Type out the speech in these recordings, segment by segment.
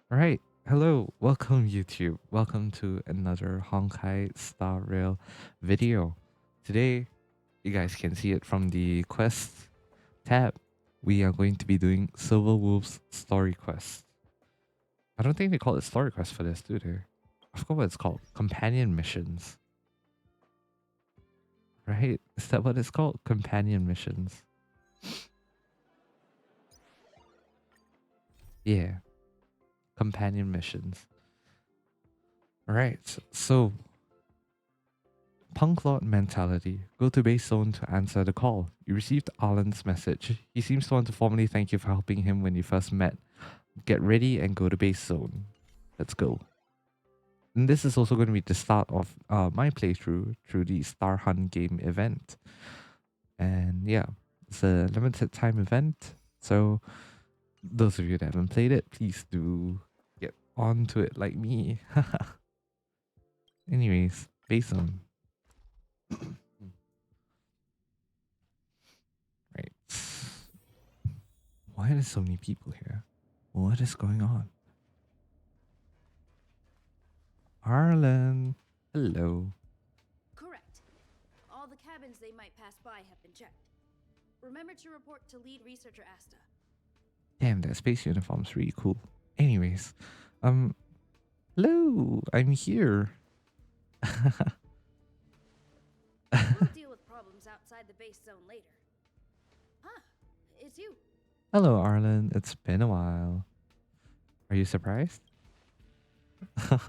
Alright, hello, welcome YouTube. Welcome to another Honkai Star Rail video. Today, you guys can see it from the quest tab. We are going to be doing Silver Wolf's story quest. I don't think they call it story quest for this, do they? I forgot what it's called. Companion missions. Right? Is that what it's called? Companion missions. Yeah, companion missions. Alright, so Punklorde mentality. Go to base zone to answer the call. You received Alan's message. He seems to want to formally thank you for helping him when you first met. Get ready and go to base zone. Let's go. And this is also going to be the start of my playthrough through the Star Hunt game event. And yeah, it's a limited time event. So those of you that haven't played it, please do get onto it like me. Anyways, base zone. Right. Why are there so many people here? What is going on? Harlan. Hello. Correct. All the cabins they might pass by have been checked. Remember to report to lead researcher Asta. Damn, that space uniform's really cool. Anyways, hello. I'm here. We'll deal with problems outside the base zone later. Ah, it's you. Hello, Arlen. It's been a while. Are you surprised? Sorry,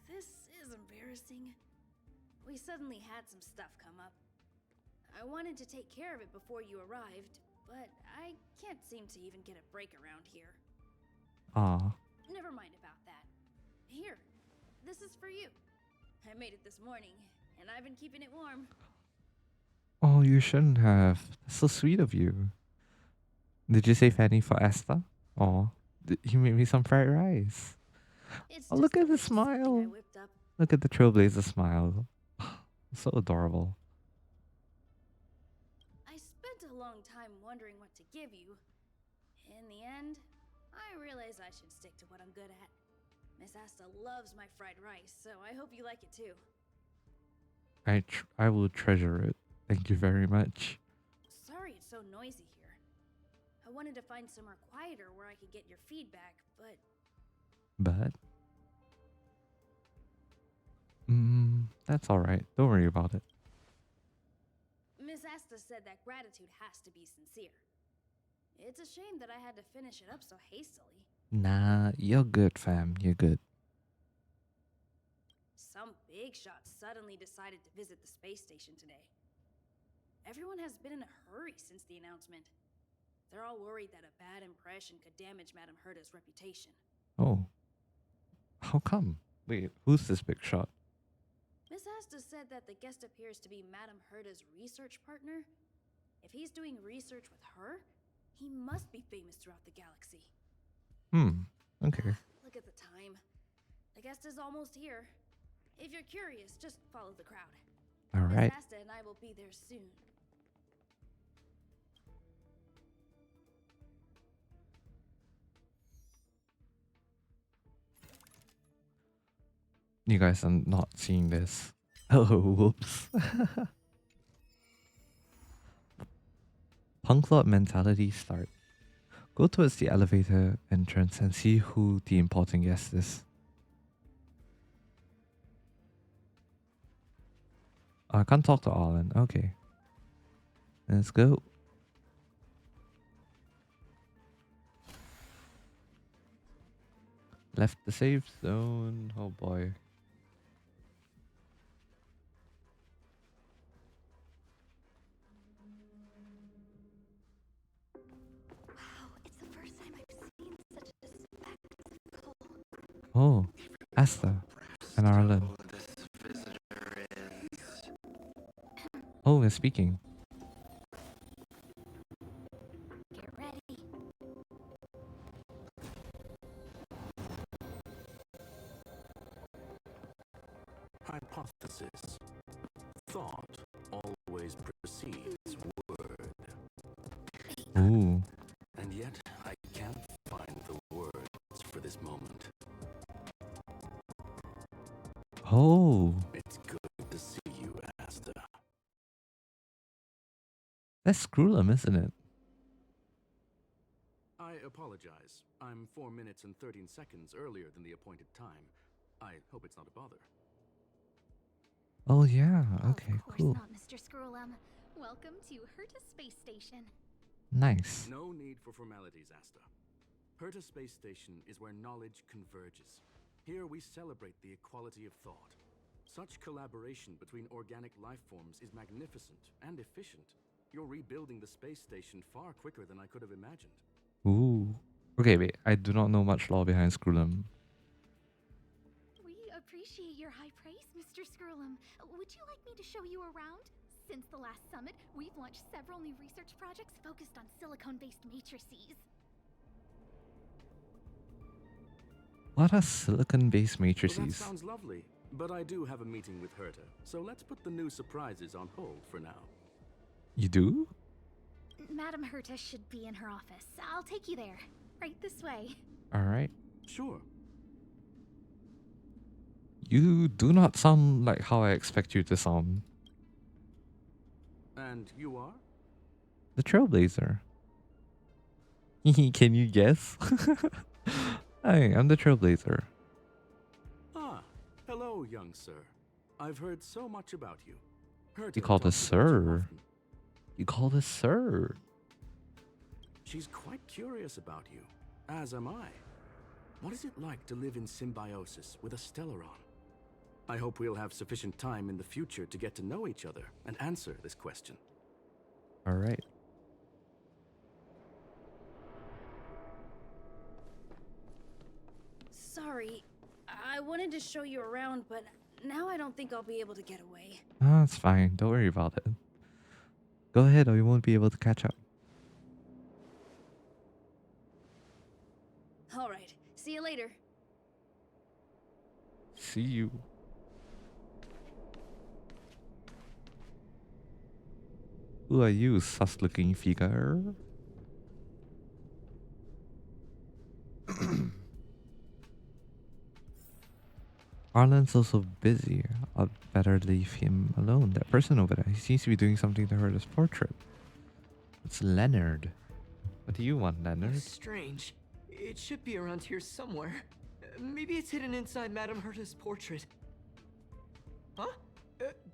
this is embarrassing. We suddenly had some stuff come up. I wanted to take care of it before you arrived, but I can't seem to even get a break around here. Aw. Never mind about that. Here, this is for you. I made it this morning, and I've been keeping it warm. Oh, you shouldn't have. That's so sweet of you. Did you say Fanny for Asta? Oh, you made me some fried rice. It's Oh, just look a at the basic thing I smile. whipped up. Look at the trailblazer smile. So adorable. I spent a long time wondering what to give you. In the end, I realized I should stick to what I'm good at. Miss Asta loves my fried rice, so I hope you like it too. I will treasure it. Thank you very much. Sorry it's so noisy here. I wanted to find somewhere quieter where I could get your feedback, but... But that's alright. Don't worry about it. Miss Asta said that gratitude has to be sincere. It's a shame that I had to finish it up so hastily. Nah, you're good, fam. You're good. Some big shot suddenly decided to visit the space station today. Everyone has been in a hurry since the announcement. They're all worried that a bad impression could damage Madame Herda's reputation. Oh. How come? Wait, who's this big shot? Miss Asta said that the guest appears to be Madame Herda's research partner. If he's doing research with her, he must be famous throughout the galaxy. Okay. Look at the time. The guest is almost here. If you're curious, just follow the crowd. Alright. Miss Asta and I will be there soon. You guys are not seeing this. Oh, whoops. Punklorde mentality start. Go towards the elevator entrance and see who the important guest is. I can't talk to Arlen. Okay. Let's go. Left the safe zone. Oh boy. Wow, it's the first time I've seen such a spectacle. Oh, Asta and Arlen. Oh, we're speaking. Get ready. Hypothesis. Thought always precedes word. Ooh. And yet I can't find the word. Oh, It's good to see you, Asta. that's Screw'em, isn't it? I apologize. I'm 4 minutes and 13 seconds earlier than the appointed time. I hope it's not a bother. Oh yeah, okay, Of course cool. not, Mr. Scrollum. Welcome to Herta Space Station. Nice. No need for formalities, Asta. Herta Space Station is where knowledge converges. Here we celebrate the equality of thought. Such collaboration between organic life forms is magnificent and efficient. You're rebuilding the space station far quicker than I could have imagined. Ooh. Okay, wait, I do not know much lore behind Screw'em. We appreciate your high praise, Mr. Scrollum. Would you like me to show you around? Since the last summit, we've launched several new research projects focused on silicone-based matrices. What are silicon-based Well, that matrices? sounds lovely, but I do have a meeting with Herta, so let's put the new surprises on hold for now. You do? Madam Herta should be in her office. I'll take you there. Right this way. Alright. Sure. You do not sound like how I expect you to sound. And you are? The Trailblazer. Can you guess? Hi, I'm the Trailblazer. Ah, hello, young sir. I've heard so much about you. Herta You called us talks about you sir. often. You called us sir. She's quite curious about you, as am I. What is it like to live in symbiosis with a Stellaron? I hope we'll have sufficient time in the future to get to know each other and answer this question. Alright. Sorry, I wanted to show you around, but now I don't think I'll be able to get away. Ah, it's fine. Don't worry about it. Go ahead or you won't be able to catch up. Alright, see you later. See you. Who are you, sus-looking figure? Arlen's also busy. I'd better leave him alone. That person over there, he seems to be doing something to hurt his portrait. It's Leonard. What do you want, Leonard? Strange. It should be around here somewhere. Maybe it's hidden inside Madame Herta's portrait. Huh?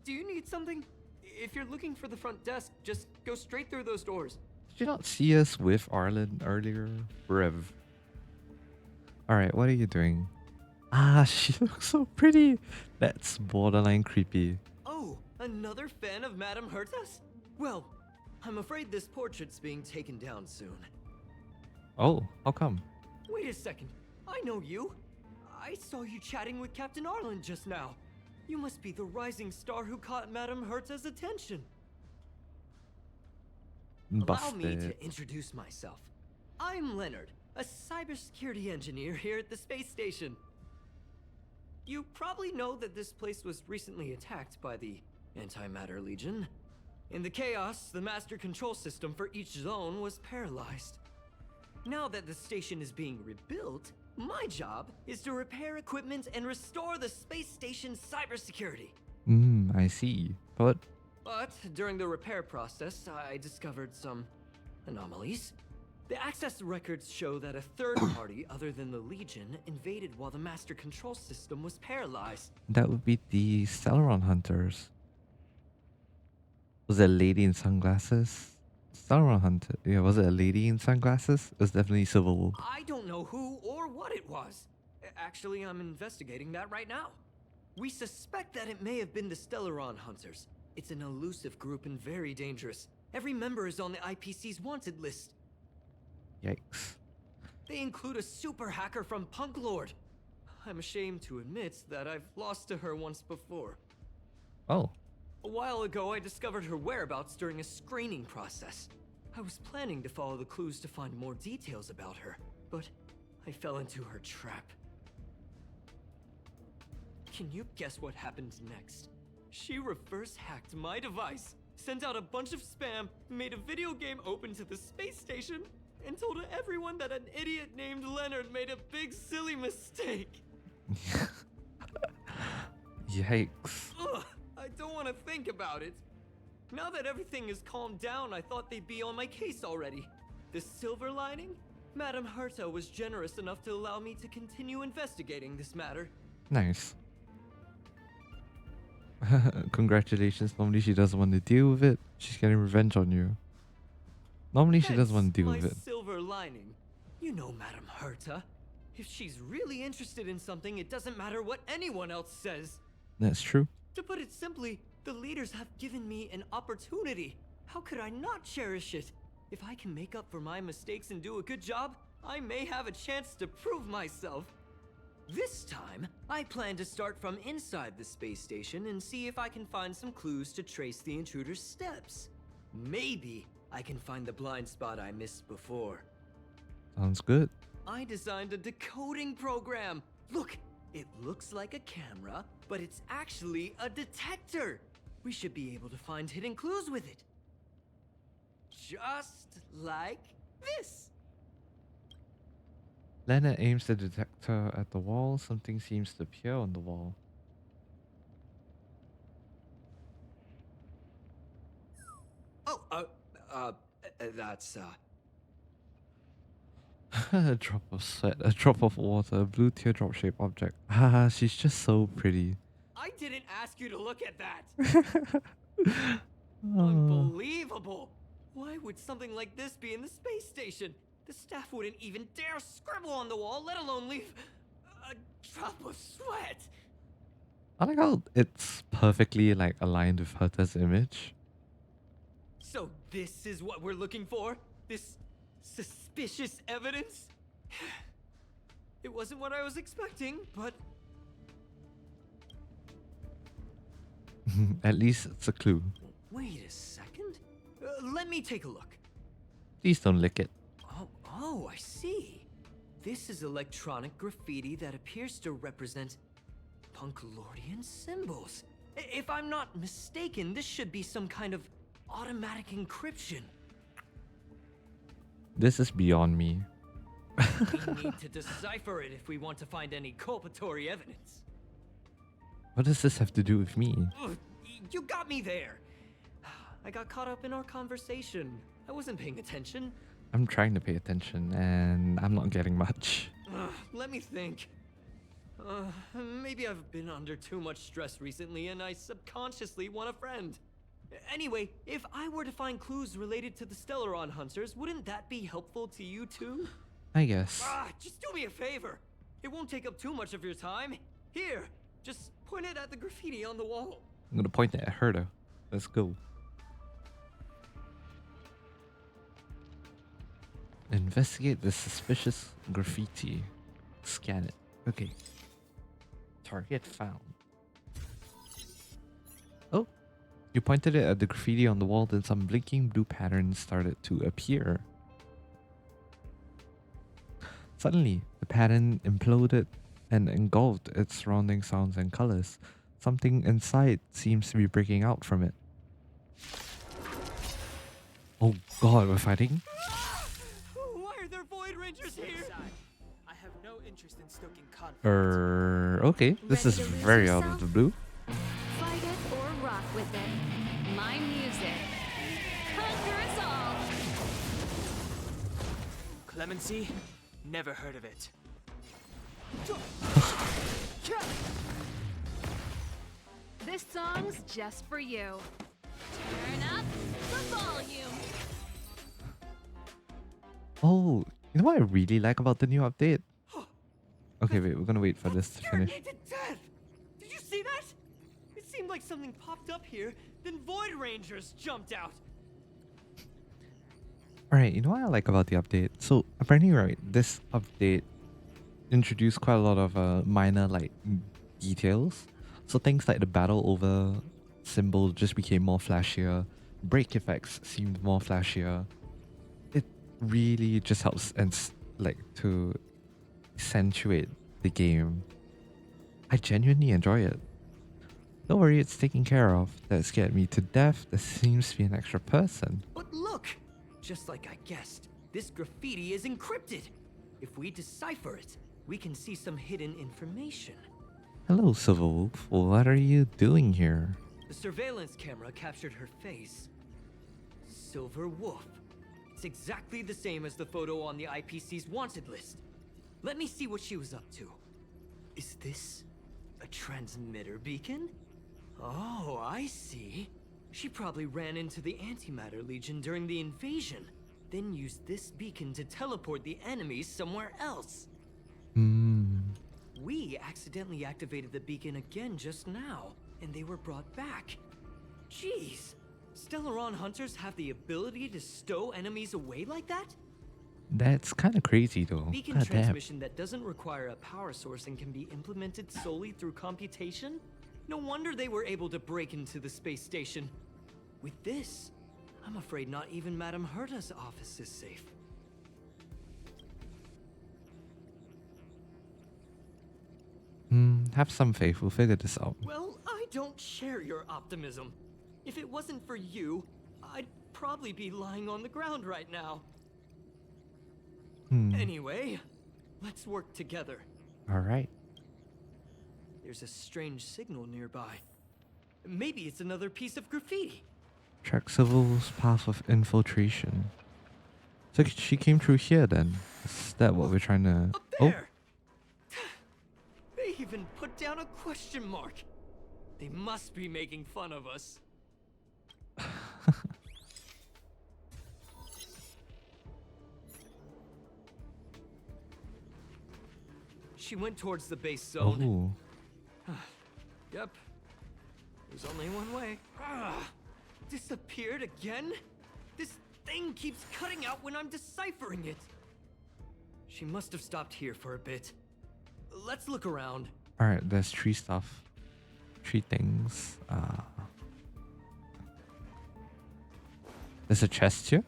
Do you need something? If you're looking for the front desk, just go straight through those doors. Did you not see us with Arlen earlier? Rev. Alright, what are you doing? Ah, she looks so pretty. That's borderline creepy. Oh, another fan of Madame Herta's? Well, I'm afraid this portrait's being taken down soon. Oh, how come? Wait a second. I know you. I saw you chatting with Captain Arlen just now. You must be the rising star who caught Madame Herta's attention. Allow me Busted. to introduce myself. I'm Leonard, a cybersecurity engineer here at the space station. You probably know that this place was recently attacked by the Antimatter Legion. In the chaos, the master control system for each zone was paralyzed. Now that the station is being rebuilt, my job is to repair equipment and restore the space station's cybersecurity. I see. But But during the repair process, I discovered some anomalies. The access records show that a third party other than the Legion invaded while the master control system was paralyzed. that would be the Stellaron Hunters. Was it a lady in sunglasses? Stellaron Hunter. Yeah, was it a lady in sunglasses? It was definitely Civil Wolf. I don't know who or what it was. Actually, I'm investigating that right now. We suspect that it may have been the Stellaron Hunters. It's an elusive group and very dangerous. Every member is on the IPC's wanted list. Yikes. They include a super hacker from Punklorde. I'm ashamed to admit that I've lost to her once before. Oh. A while ago, I discovered her whereabouts during a screening process. I was planning to follow the clues to find more details about her, but I fell into her trap. Can you guess what happened next? She reverse hacked my device, sent out a bunch of spam, made a video game open to the space station, and told everyone that an idiot named Leonard made a big silly mistake. Yikes. Ugh, I don't want to think about it. Now that everything is calmed down, I thought they'd be on my case already. The silver lining? Madame Herta was generous enough to allow me to continue investigating this matter. Nice. Congratulations. Normally she doesn't want to deal with it. She's getting revenge on you. Normally she doesn't want to deal Hence with it. my silver lining. You know Madame Herta. If she's really interested in something, it doesn't matter what anyone else says. That's true. To put it simply, the leaders have given me an opportunity. How could I not cherish it? If I can make up for my mistakes and do a good job, I may have a chance to prove myself. This time, I plan to start from inside the space station and see if I can find some clues to trace the intruder's steps. Maybe I can find the blind spot I missed before. Sounds good. I designed a decoding program. Look, it looks like a camera, but it's actually a detector. We should be able to find hidden clues with it. Just like this. Lena aims the detector at the wall. Something seems to appear on the wall. Oh, that's, A drop of sweat, a drop of water, a blue teardrop shaped object. Haha, she's just so pretty. I didn't ask you to look at that. Unbelievable. Why would something like this be in the space station? The staff wouldn't even dare scribble on the wall, let alone leave a drop of sweat. I like how it's perfectly like aligned with Herta's image. So this is what we're looking for? This suspicious evidence? It wasn't what I was expecting, but At least it's a clue. wait a second. Let me take a look. Please don't lick it. Oh, I see. This is electronic graffiti that appears to represent Punklordian symbols. If I'm not mistaken, this should be some kind of automatic encryption. This is beyond me. We need to decipher it if we want to find any culpatory evidence. What does this have to do with me? Ugh, you got me there. I got caught up in our conversation. I wasn't paying attention. I'm trying to pay attention and I'm not getting much. Let me think. Maybe I've been under too much stress recently and I subconsciously want a friend. Anyway, if I were to find clues related to the Stellaron Hunters, wouldn't that be helpful to you too? I guess. Just do me a favor. It won't take up too much of your time. Here, just point it at the graffiti on the wall. I'm gonna point it at Herta. Let's go. Investigate the suspicious graffiti. Scan it. Okay. Target found. Oh. You pointed it at the graffiti on the wall, then some blinking blue patterns started to appear. Suddenly, the pattern imploded and engulfed its surrounding sounds and colors. Something inside seems to be breaking out from it. Oh god, we're fighting? Why are there Void Rangers here? I have no interest in stoking conflict. Okay. This is Ready to lose very out of yourself? the blue. Fight it or rock with it. My music. Conquer us all. Clemency? Never heard of it. This song's just for you. Turn up the volume. Oh, you know what I really like about the new update? Okay, wait, we're gonna wait for this to Scared finish. me to death! Did you see that? It seemed like something popped up here, then Void Rangers jumped out. Alright, you know what I like about the update? So, apparently, right, this update introduced quite a lot of minor, like, details. So, things like the battle over symbol just became more flashier. Break effects seemed more flashier. It really just helps and, like, to accentuate the game. I genuinely enjoy it. Don't worry, it's taken care of. That scared me to death. There seems to be an extra person. But look! Just like I guessed, this graffiti is encrypted. If we decipher it, we can see some hidden information. Hello, Silver Wolf. What are you doing here? The surveillance camera captured her face. Silver Wolf. It's exactly the same as the photo on the IPC's wanted list. Let me see what she was up to. Is this a transmitter beacon? Oh, I see. She probably ran into the Antimatter Legion during the invasion, then used this beacon to teleport the enemies somewhere else. Hmm. We accidentally activated the beacon again just now, and they were brought back. Jeez, Stellaron hunters have the ability to stow enemies away like that? That's kind of crazy though. Beacon God damn. transmission that doesn't require a power source and can be implemented solely through computation? No wonder they were able to break into the space station. With this, I'm afraid not even Madame Herta's office is safe. Have some faith. We'll figure this out. Well, I don't share your optimism. If it wasn't for you, I'd probably be lying on the ground right now. Anyway, let's work together. All right. There's a strange signal nearby. Maybe it's another piece of graffiti. Track Civil's path of infiltration. So she came through here then. Is that what we're trying to... Up there! They even put down a question mark. They must be making fun of us. She went towards the base zone. Oh. Yep. There's only one way. Disappeared again? This thing keeps cutting out when I'm deciphering it. She must have stopped here for a bit. Let's look around. All right, there's tree stuff. Tree things. There's a chest here?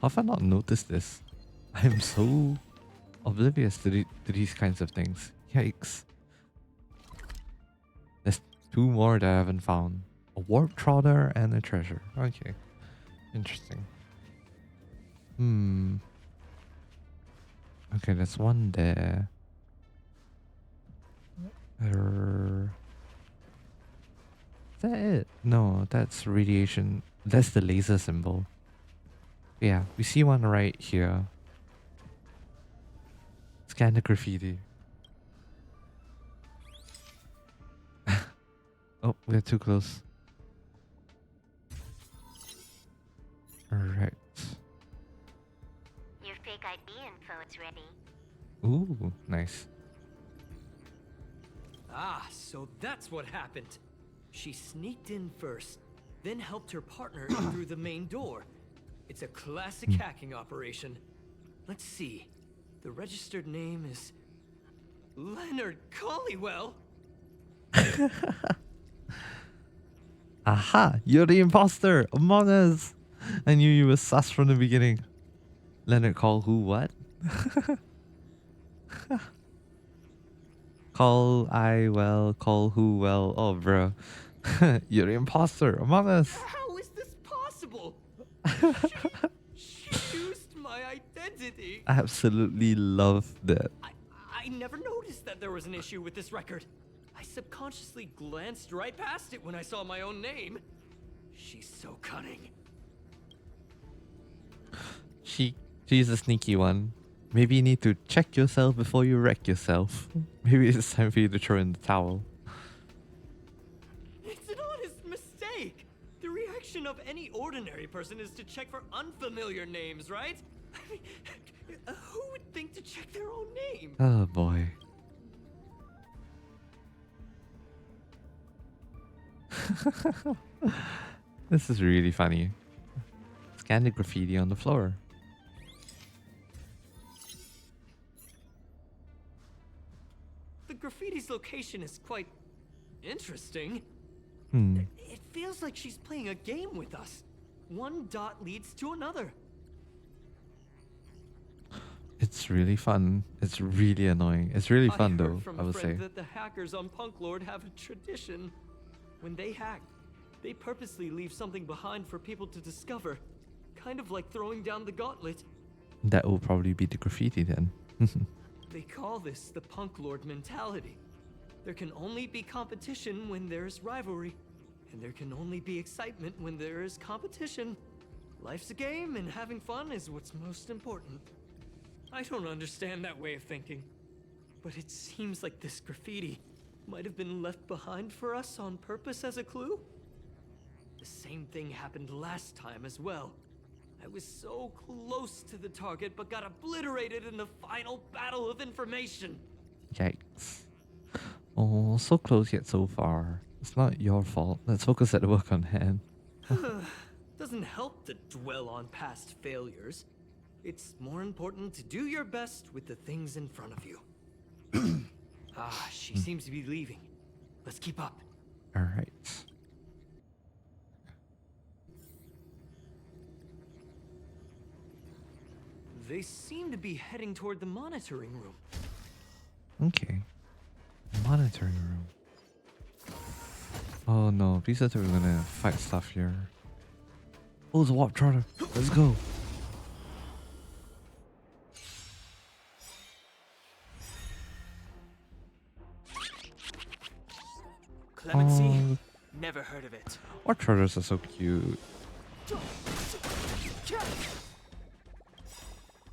How have I not noticed this? I am so oblivious to these kinds of things. Yikes. There's two more that I haven't found. A warp trotter and a treasure. Okay. Interesting. Okay, there's one there. Is that it? No, that's radiation. That's the laser symbol. Yeah, we see one right here. Scan the graffiti. Oh, we're too close. Alright. Your fake ID info is ready. Ooh, nice. Ah, so that's what happened. She sneaked in first, then helped her partner in through the main door. It's a classic hacking operation. Let's see. The registered name is Leonard Collywell. Aha! You're the imposter! Among Us! I knew you were sus from the beginning. Leonard call who what? Call call who well. Oh, bro. You're the imposter. Among Us! How is this possible? She used my identity. Absolutely love that. I never noticed that there was an issue with this record. I subconsciously glanced right past it when I saw my own name. She's so cunning. She's a sneaky one. Maybe you need to check yourself before you wreck yourself. Maybe it's time for you to throw in the towel. It's an honest mistake. The reaction of any ordinary person is to check for unfamiliar names, right? I mean, who would think to check their own name? Oh boy. This is really funny. Scan the graffiti on the floor. The graffiti's location is quite interesting. It feels like she's playing a game with us. One dot leads to another. It's really fun. It's really annoying. It's really fun I though, heard from I a would say. friend that the hackers on Punklorde have a tradition. When they hack, they purposely leave something behind for people to discover. Kind of like throwing down the gauntlet. That will probably be the graffiti then. They call this the Punklorde mentality. There can only be competition when there's rivalry, and there can only be excitement when there is competition. Life's a game, and having fun is what's most important. I don't understand that way of thinking, but it seems like this graffiti might have been left behind for us on purpose as a clue. The same thing happened last time as well. I was so close to the target, but got obliterated in the final battle of information. Yikes. Oh, so close yet so far. It's not your fault. Let's focus at the work on hand. Doesn't help to dwell on past failures. It's more important to do your best with the things in front of you. She seems to be leaving. Let's keep up. Alright. They seem to be heading toward the monitoring room. Okay. Monitoring room. Oh no, these are two are gonna fight stuff here. Oh, it's a warp trotter. Let's go. Clemency? Oh, Never heard of it. warp trotters are so cute.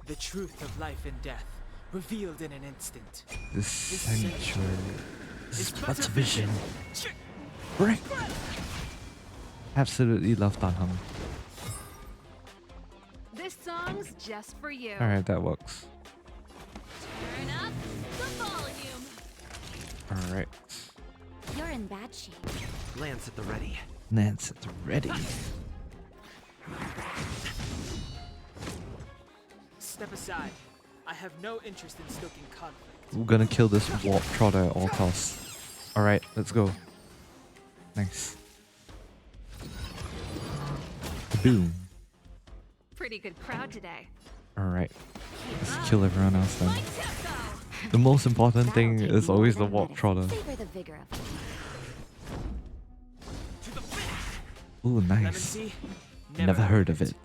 The truth of life and death, revealed in an instant. This sanctuary is but but a a vision. Break. Absolutely love Danham. This song's just for you. Alright, that works. Turn up the volume. Alright. You're in bad shape. Lance at the ready. Nance at the ready. Step aside. I have no interest in stoking conflict. We're gonna kill this warp trotter at all costs. Alright, let's go. Nice. Boom. Pretty good crowd today. Alright. Let's kill everyone else then. Like tempo. The most important thing That'll take is more always the than warp medicine. trotter. Savor the vigor of it. Ooh, nice. Clemency? Never heard of it.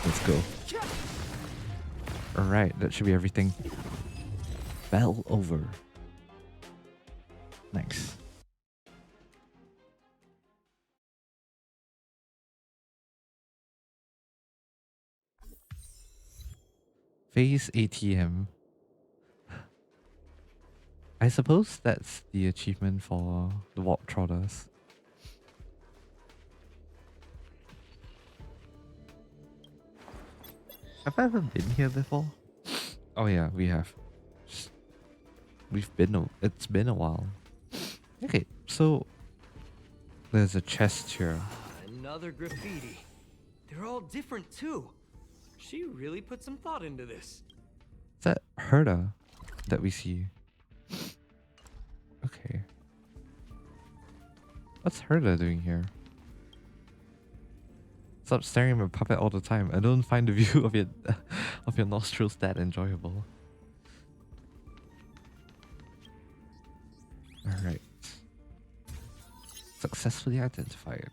Let's go. Alright, that should be everything. Bell over. Nice. Phase ATM. I suppose that's the achievement for the warp trotters. Have I ever been here before? Oh yeah, we have. It's been a while. Okay, so there's a chest here. Another graffiti. They're all different too. She really put some thought into this. Is that Herda that we see? Okay. What's Herda doing here? Stop staring at my puppet all the time. I don't find the view of your nostrils that enjoyable. Alright. Successfully identified.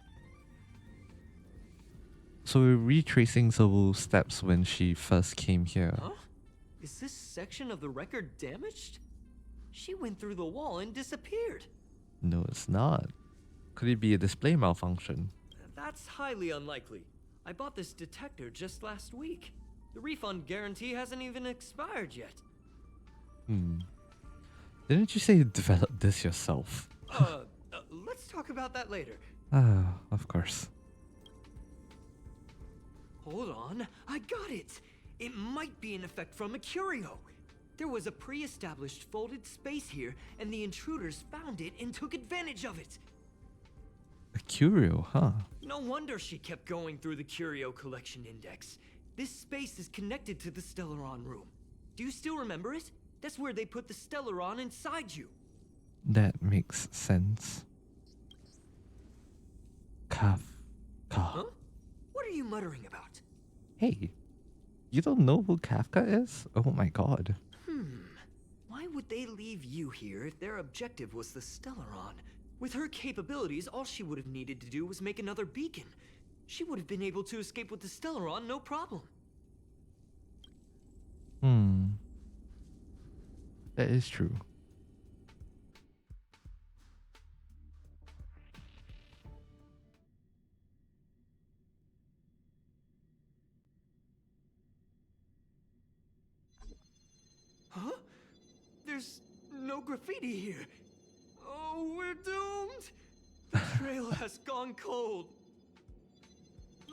So we're retracing Sobu's steps when she first came here. Huh? Is this section of the record damaged? She went through the wall and disappeared. No, it's not. Could it be a display malfunction? That's highly unlikely. I bought this detector just last week. The refund guarantee hasn't even expired yet. Didn't you say you developed this yourself? Let's talk about that later. Ah, of course. Hold on, I got it! It might be an effect from a curio. There was a pre-established folded space here, and the intruders found it and took advantage of it. A curio, huh? No wonder she kept going through the curio collection index. This space is connected to the Stellaron room. Do you still remember it? That's where they put the Stellaron inside you. That makes sense. Kafka. Huh? What are you muttering about? Hey, you don't know who Kafka is? Oh my god. Why would they leave you here if their objective was the Stellaron? With her capabilities, all she would have needed to do was make another beacon. She would have been able to escape with the Stellaron, no problem. That is true. there's no graffiti here. Oh, we're doomed! The trail has gone cold.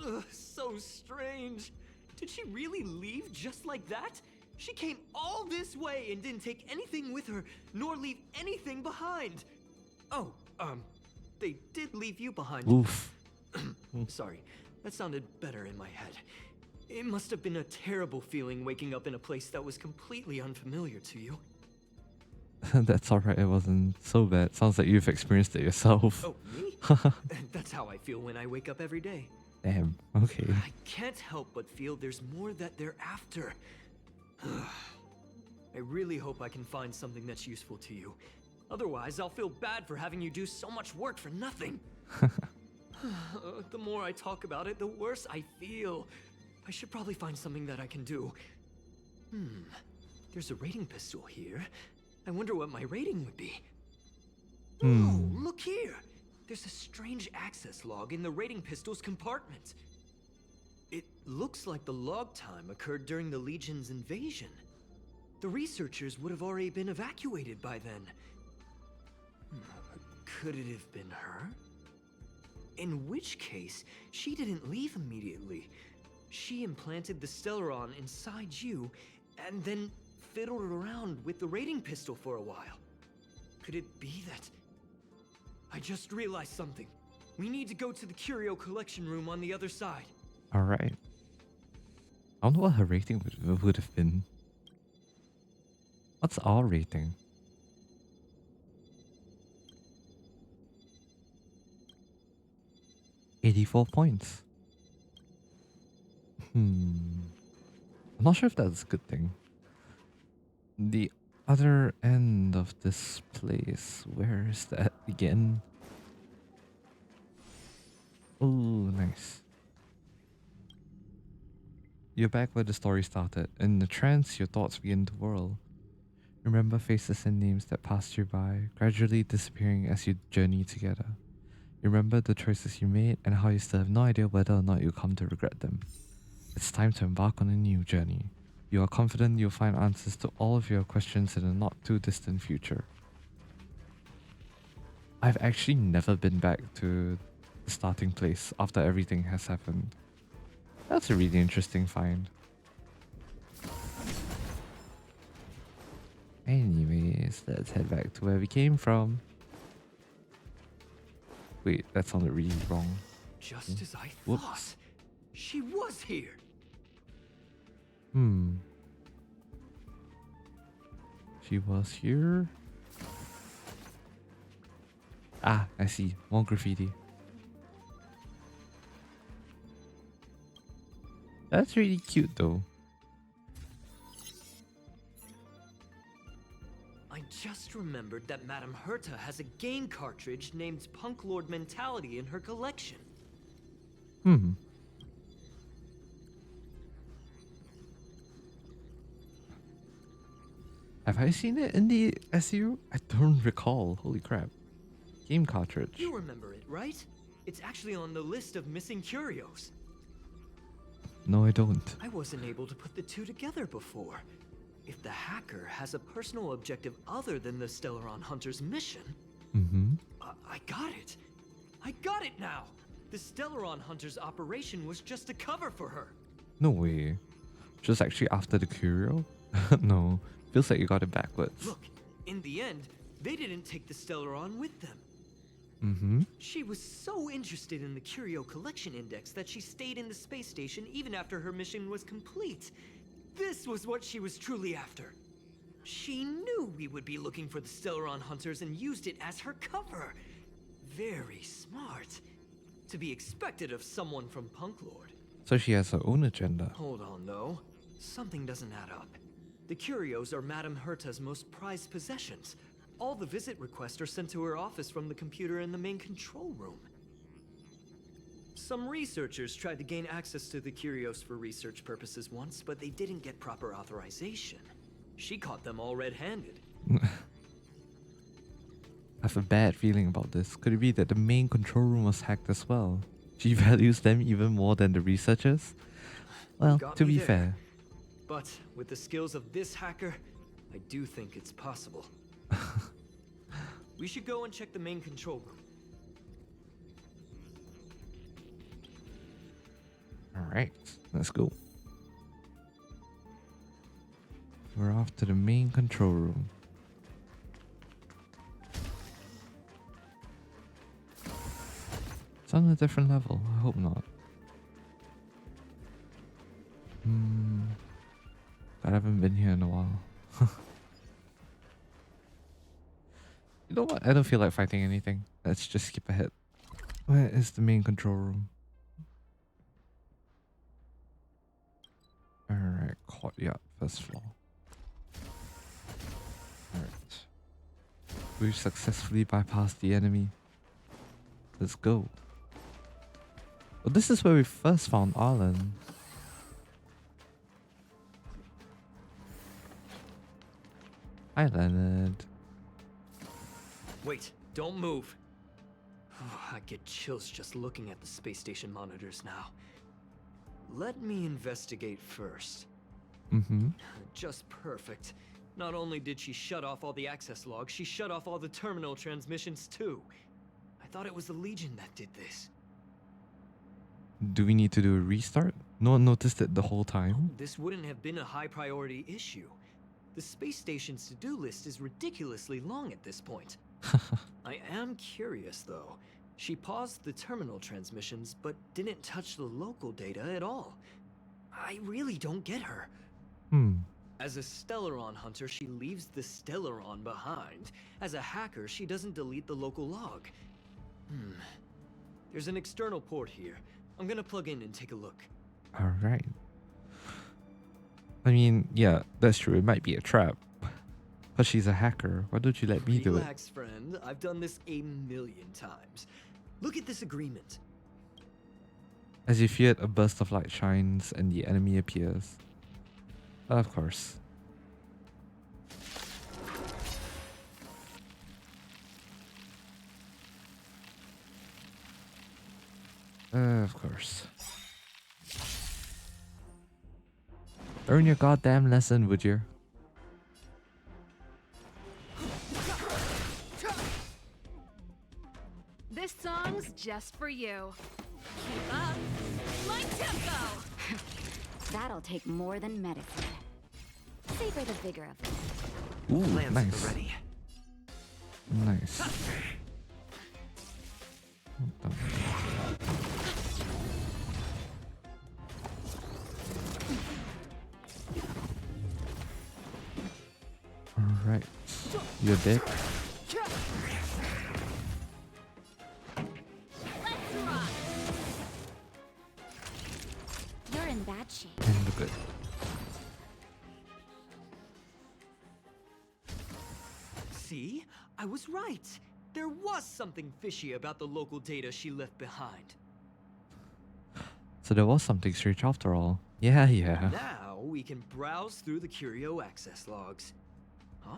Ugh, so strange. Did she really leave just like that? She came all this way and didn't take anything with her, nor leave anything behind. Oh, they did leave you behind. Oof. Sorry, that sounded better in my head. It must have been a terrible feeling waking up in a place that was completely unfamiliar to you. That's alright, it wasn't so bad. Sounds like you've experienced it yourself. Oh, me? That's how I feel when I wake up every day. Damn, okay. I can't help but feel there's more that they're after. I really hope I can find something that's useful to you. Otherwise, I'll feel bad for having you do so much work for nothing. The more I talk about it, the worse I feel. I should probably find something that I can do. There's a rating pistol here. I wonder what my rating would be. Oh, look here! There's a strange access log in the rating pistol's compartment. It looks like the log time occurred during the Legion's invasion. The researchers would have already been evacuated by then. Could it have been her? In which case, she didn't leave immediately. She implanted the Stellaron inside you, and then fiddled around with the rating pistol for a while. Could it be that... I just realized something. We need to go to the curio collection room on the other side. Alright. I don't know what her rating would have been. What's our rating? $84 points. I'm not sure if that's a good thing. The other end of this place, where is that again? Oh, nice. You're back where the story started. In the trance, your thoughts begin to whirl. Remember faces and names that passed you by, gradually disappearing as you journey together. You remember the choices you made and how you still have no idea whether or not you'll come to regret them. It's time to embark on a new journey. You are confident you'll find answers to all of your questions in a not too distant future. I've actually never been back to the starting place after everything has happened. That's a really interesting find. Anyways, let's head back to where we came from. Wait, that sounded really wrong. Just as I Whoops. thought. She was here. She was here. Ah, I see. More graffiti. That's really cute though. I just remembered that Madame Herta has a game cartridge named Punklorde Mentality in her collection. Have I seen it in the SU? I don't recall. Holy crap. Game cartridge. You remember it, right? It's actually on the list of missing curios. No, I don't. I wasn't able to put the two together before. If the hacker has a personal objective other than the Stellaron Hunter's mission... I got it! I got it now! The Stellaron Hunter's operation was just a cover for her. No way. Just actually after the curio? No. Feels like you got it backwards. Look, in the end, they didn't take the Stellaron with them. She was so interested in the Curio Collection Index that she stayed in the space station even after her mission was complete. This was what she was truly after. She knew we would be looking for the Stellaron Hunters and used it as her cover. Very smart. To be expected of someone from Punklorde. So she has her own agenda. Hold on, though. Something doesn't add up. The curios are Madame Herta's most prized possessions. All the visit requests are sent to her office from the computer in the main control room. Some researchers tried to gain access to the curios for research purposes once, but they didn't get proper authorization. She caught them all red-handed. I have a bad feeling about this. Could it be that the main control room was hacked as well? She values them even more than the researchers? Well, to be fair. But with the skills of this hacker, I do think it's possible. We should go and check the main control room. Alright, let's go. We're off to the main control room. It's on a different level. I hope not. I haven't been here in a while. You know what? I don't feel like fighting anything. Let's just skip ahead. Where is the main control room? Alright, courtyard, first floor. Alright. We've successfully bypassed the enemy. Let's go. Well, this is where we first found Arlen. Hi, Leonard. Wait, don't move. I get chills just looking at the space station monitors now. Let me investigate first. Just perfect. Not only did she shut off all the access logs, she shut off all the terminal transmissions too. I thought it was the Legion that did this. Do we need to do a restart? No one noticed it the whole time. This wouldn't have been a high priority issue. The space station's to-do list is ridiculously long at this point. I am curious though. She paused the terminal transmissions, but didn't touch the local data at all. I really don't get her. As a Stellaron hunter, she leaves the Stellaron behind. As a hacker, she doesn't delete the local log. There's an external port here. I'm gonna plug in and take a look. Alright. I mean, yeah, that's true. It might be a trap. But she's a hacker. Why don't you let me do it? Relax, friend. I've done this a million times. Look at this agreement. As you feared, a burst of light shines and the enemy appears. Of course. Of course. Learn your goddamn lesson, would you? This song's just for you. Keep up my tempo. That'll take more than medicine. Savor the vigor of it. Ooh, Plans nice. ready. Nice. Alright. You're dead. Let's rock. You're in bad shape. And look good. See? I was right. There was something fishy about the local data she left behind. So there was something strange after all. Yeah. Now we can browse through the Curio access logs. Huh?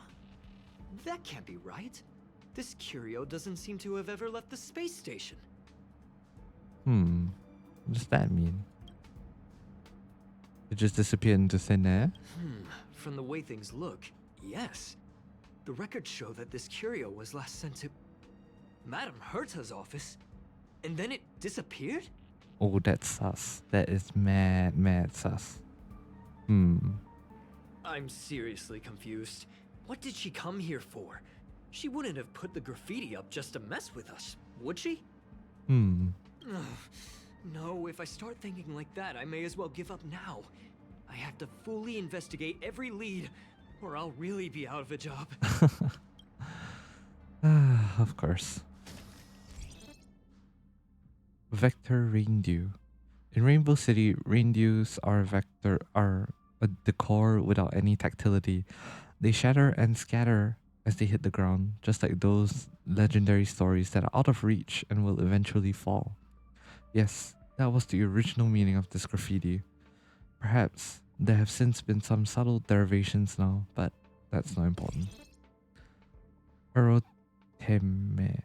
That can't be right. This Curio doesn't seem to have ever left the space station. What does that mean? It just disappeared into thin air? From the way things look, yes. The records show that this Curio was last sent to Madame Herta's office, and then it disappeared? Oh, that's sus. That is mad sus. I'm seriously confused. What did she come here for? She wouldn't have put the graffiti up just to mess with us, would she? No, if I start thinking like that, I may as well give up now. I have to fully investigate every lead, or I'll really be out of a job. Of course. Vector Raindew. In Rainbow City, raindews are a decor without any tactility. They shatter and scatter as they hit the ground, just like those legendary stories that are out of reach and will eventually fall. Yes, that was the original meaning of this graffiti. Perhaps there have since been some subtle derivations now, but that's not important. Eroteme.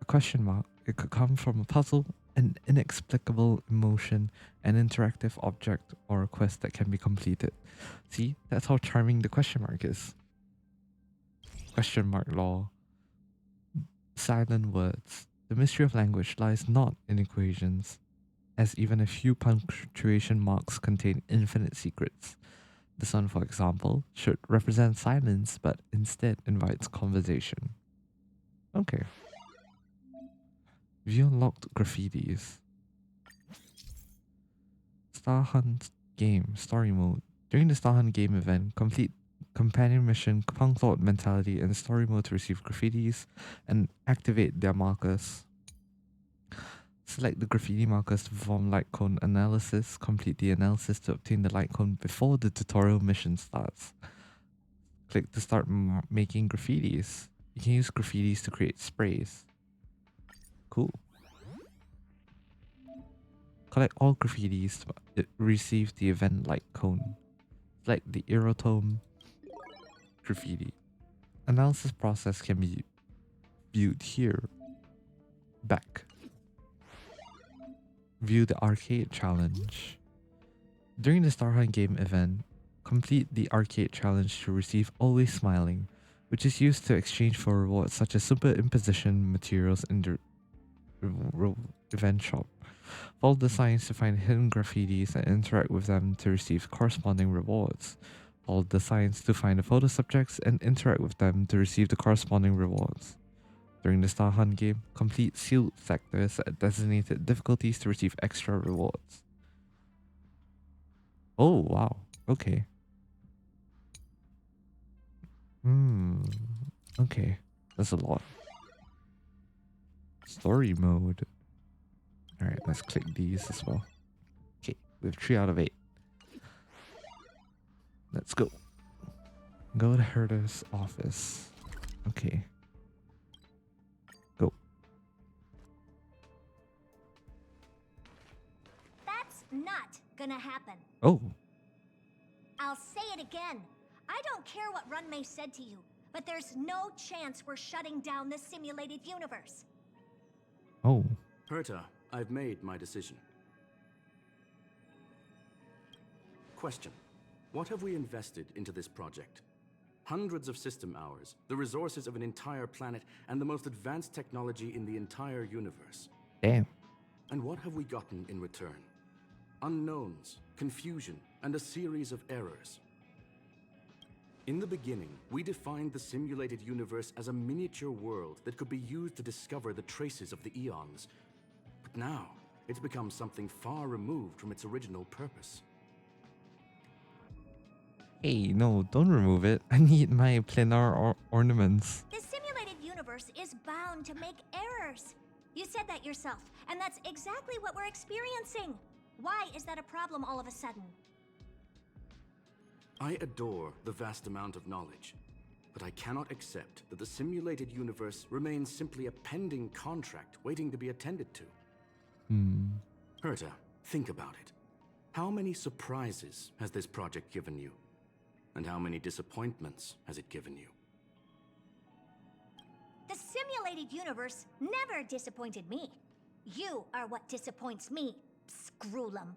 A question mark. It could come from a puzzle an inexplicable emotion, an interactive object, or a quest that can be completed. See, that's how charming the question mark is. Question mark law. Silent words. The mystery of language lies not in equations, as even a few punctuation marks contain infinite secrets. This one, for example, should represent silence, but instead invites conversation. Okay. View unlocked graffitis. Star Hunt game story mode. During the Star Hunt game event, complete companion mission, Punklorde mentality, and story mode to receive graffitis and activate their markers. Select the graffiti markers to perform light cone analysis. Complete the analysis to obtain the light cone before the tutorial mission starts. Click to start making graffitis. You can use graffitis to create sprays. Cool. Collect all graffitis to receive the event light cone. Select the erotome graffiti. Analysis process can be viewed here. Back. View the arcade challenge. During the Star Hunt game event, complete the arcade challenge to receive Always Smiling, which is used to exchange for rewards such as superimposition materials in the event shop. Follow the signs to find hidden graffitis and interact with them to receive corresponding rewards. Follow the signs to find the photo subjects and interact with them to receive the corresponding rewards. During the Star Hunt game, complete sealed sectors at designated difficulties to receive extra rewards. Oh, wow. Okay. Okay. That's a lot. Story mode. Alright, let's click these as well. Okay, we have 3 out of 8. Let's go. Go to Herder's office. Okay. Go. That's not gonna happen. Oh. I'll say it again. I don't care what Runmei said to you, but there's no chance we're shutting down the simulated universe. Oh. Herta, I've made my decision. Question. What have we invested into this project? Hundreds of system hours, the resources of an entire planet, and the most advanced technology in the entire universe. Damn. And what have we gotten in return? Unknowns, confusion, and a series of errors. In the beginning, we defined the simulated universe as a miniature world that could be used to discover the traces of the eons. But now, it's become something far removed from its original purpose. Hey, no, don't remove it. I need my planar ornaments. The simulated universe is bound to make errors. You said that yourself, and that's exactly what we're experiencing. Why is that a problem all of a sudden? I adore the vast amount of knowledge, but I cannot accept that the simulated universe remains simply a pending contract waiting to be attended to. Herta, think about it. How many surprises has this project given you? And how many disappointments has it given you? The simulated universe never disappointed me. You are what disappoints me, Scroolum.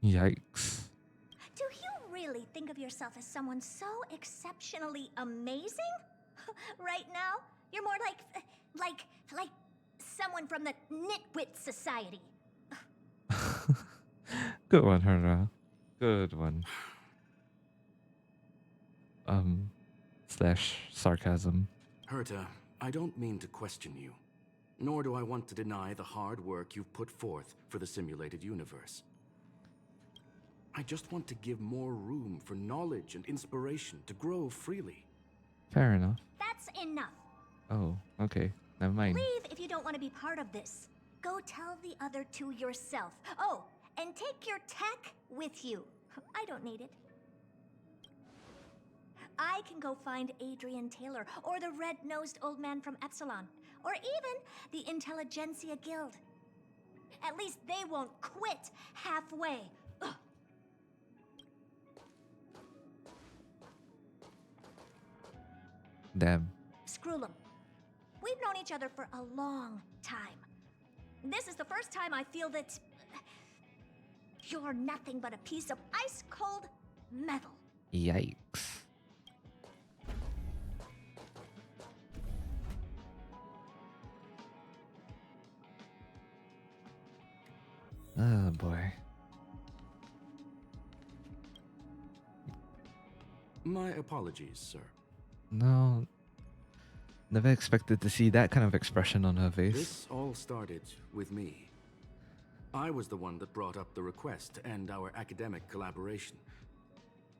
Yikes. Do you really think of yourself as someone so exceptionally amazing? Right now, you're more like someone from the Nitwit Society. Good one, Herta. Good one. Slash sarcasm. Herta, I don't mean to question you, nor do I want to deny the hard work you've put forth for the simulated universe. I just want to give more room for knowledge and inspiration to grow freely. Fair enough. That's enough. Oh, okay. Never mind. Leave if you don't want to be part of this. Go tell the other two yourself. Oh, and take your tech with you. I don't need it. I can go find Adrian Taylor, or the red-nosed old man from Epsilon, or even the Intelligentsia Guild. At least they won't quit halfway. Ugh. Damn. Screw them. We've known each other for a long time. This is the first time I feel that you're nothing but a piece of ice-cold metal. Yikes. Oh boy. My apologies, sir. No, never expected to see that kind of expression on her face. This all started with me. I was the one that brought up the request to end our academic collaboration.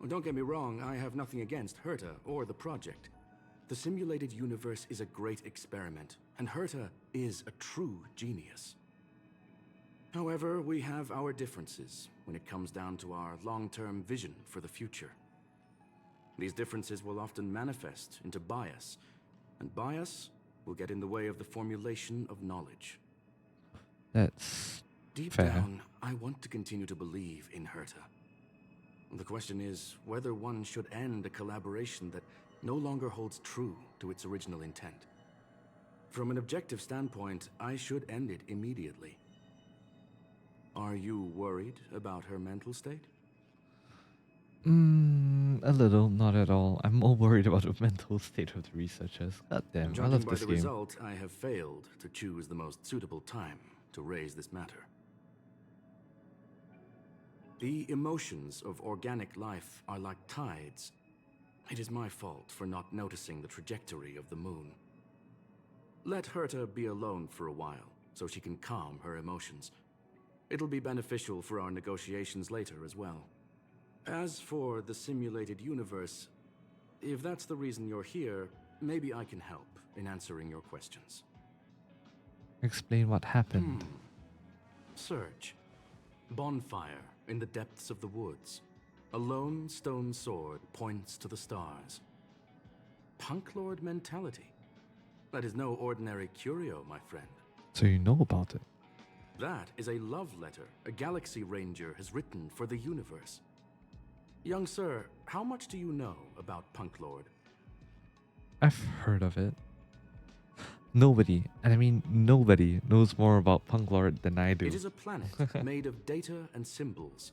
Don't get me wrong, I have nothing against Herta or the project. The simulated universe is a great experiment, and Herta is a true genius. However, we have our differences when it comes down to our long-term vision for the future. These differences will often manifest into bias, and bias will get in the way of the formulation of knowledge. That's Deep fair. down, I want to continue to believe in Herta. The question is whether one should end a collaboration that no longer holds true to its original intent. From an objective standpoint, I should end it immediately. Are you worried about her mental state? A little, not at all. I'm more worried about the mental state of the researchers. God damn, I Judging love by this the game. result, I have failed to choose the most suitable time to raise this matter. The emotions of organic life are like tides. It is my fault for not noticing the trajectory of the moon. Let Herta be alone for a while, so she can calm her emotions. It'll be beneficial for our negotiations later as well. As for the simulated universe, if that's the reason you're here, maybe I can help in answering your questions. Explain what happened. Search. Bonfire in the depths of the woods. A lone stone sword points to the stars. Punklorde mentality. That is no ordinary curio, my friend. So you know about it. That is a love letter a Galaxy Ranger has written for the universe. Young sir, how much do you know about Punklorde? I've heard of it. Nobody, and I mean nobody, knows more about Punklorde than I do. It is a planet made of data and symbols.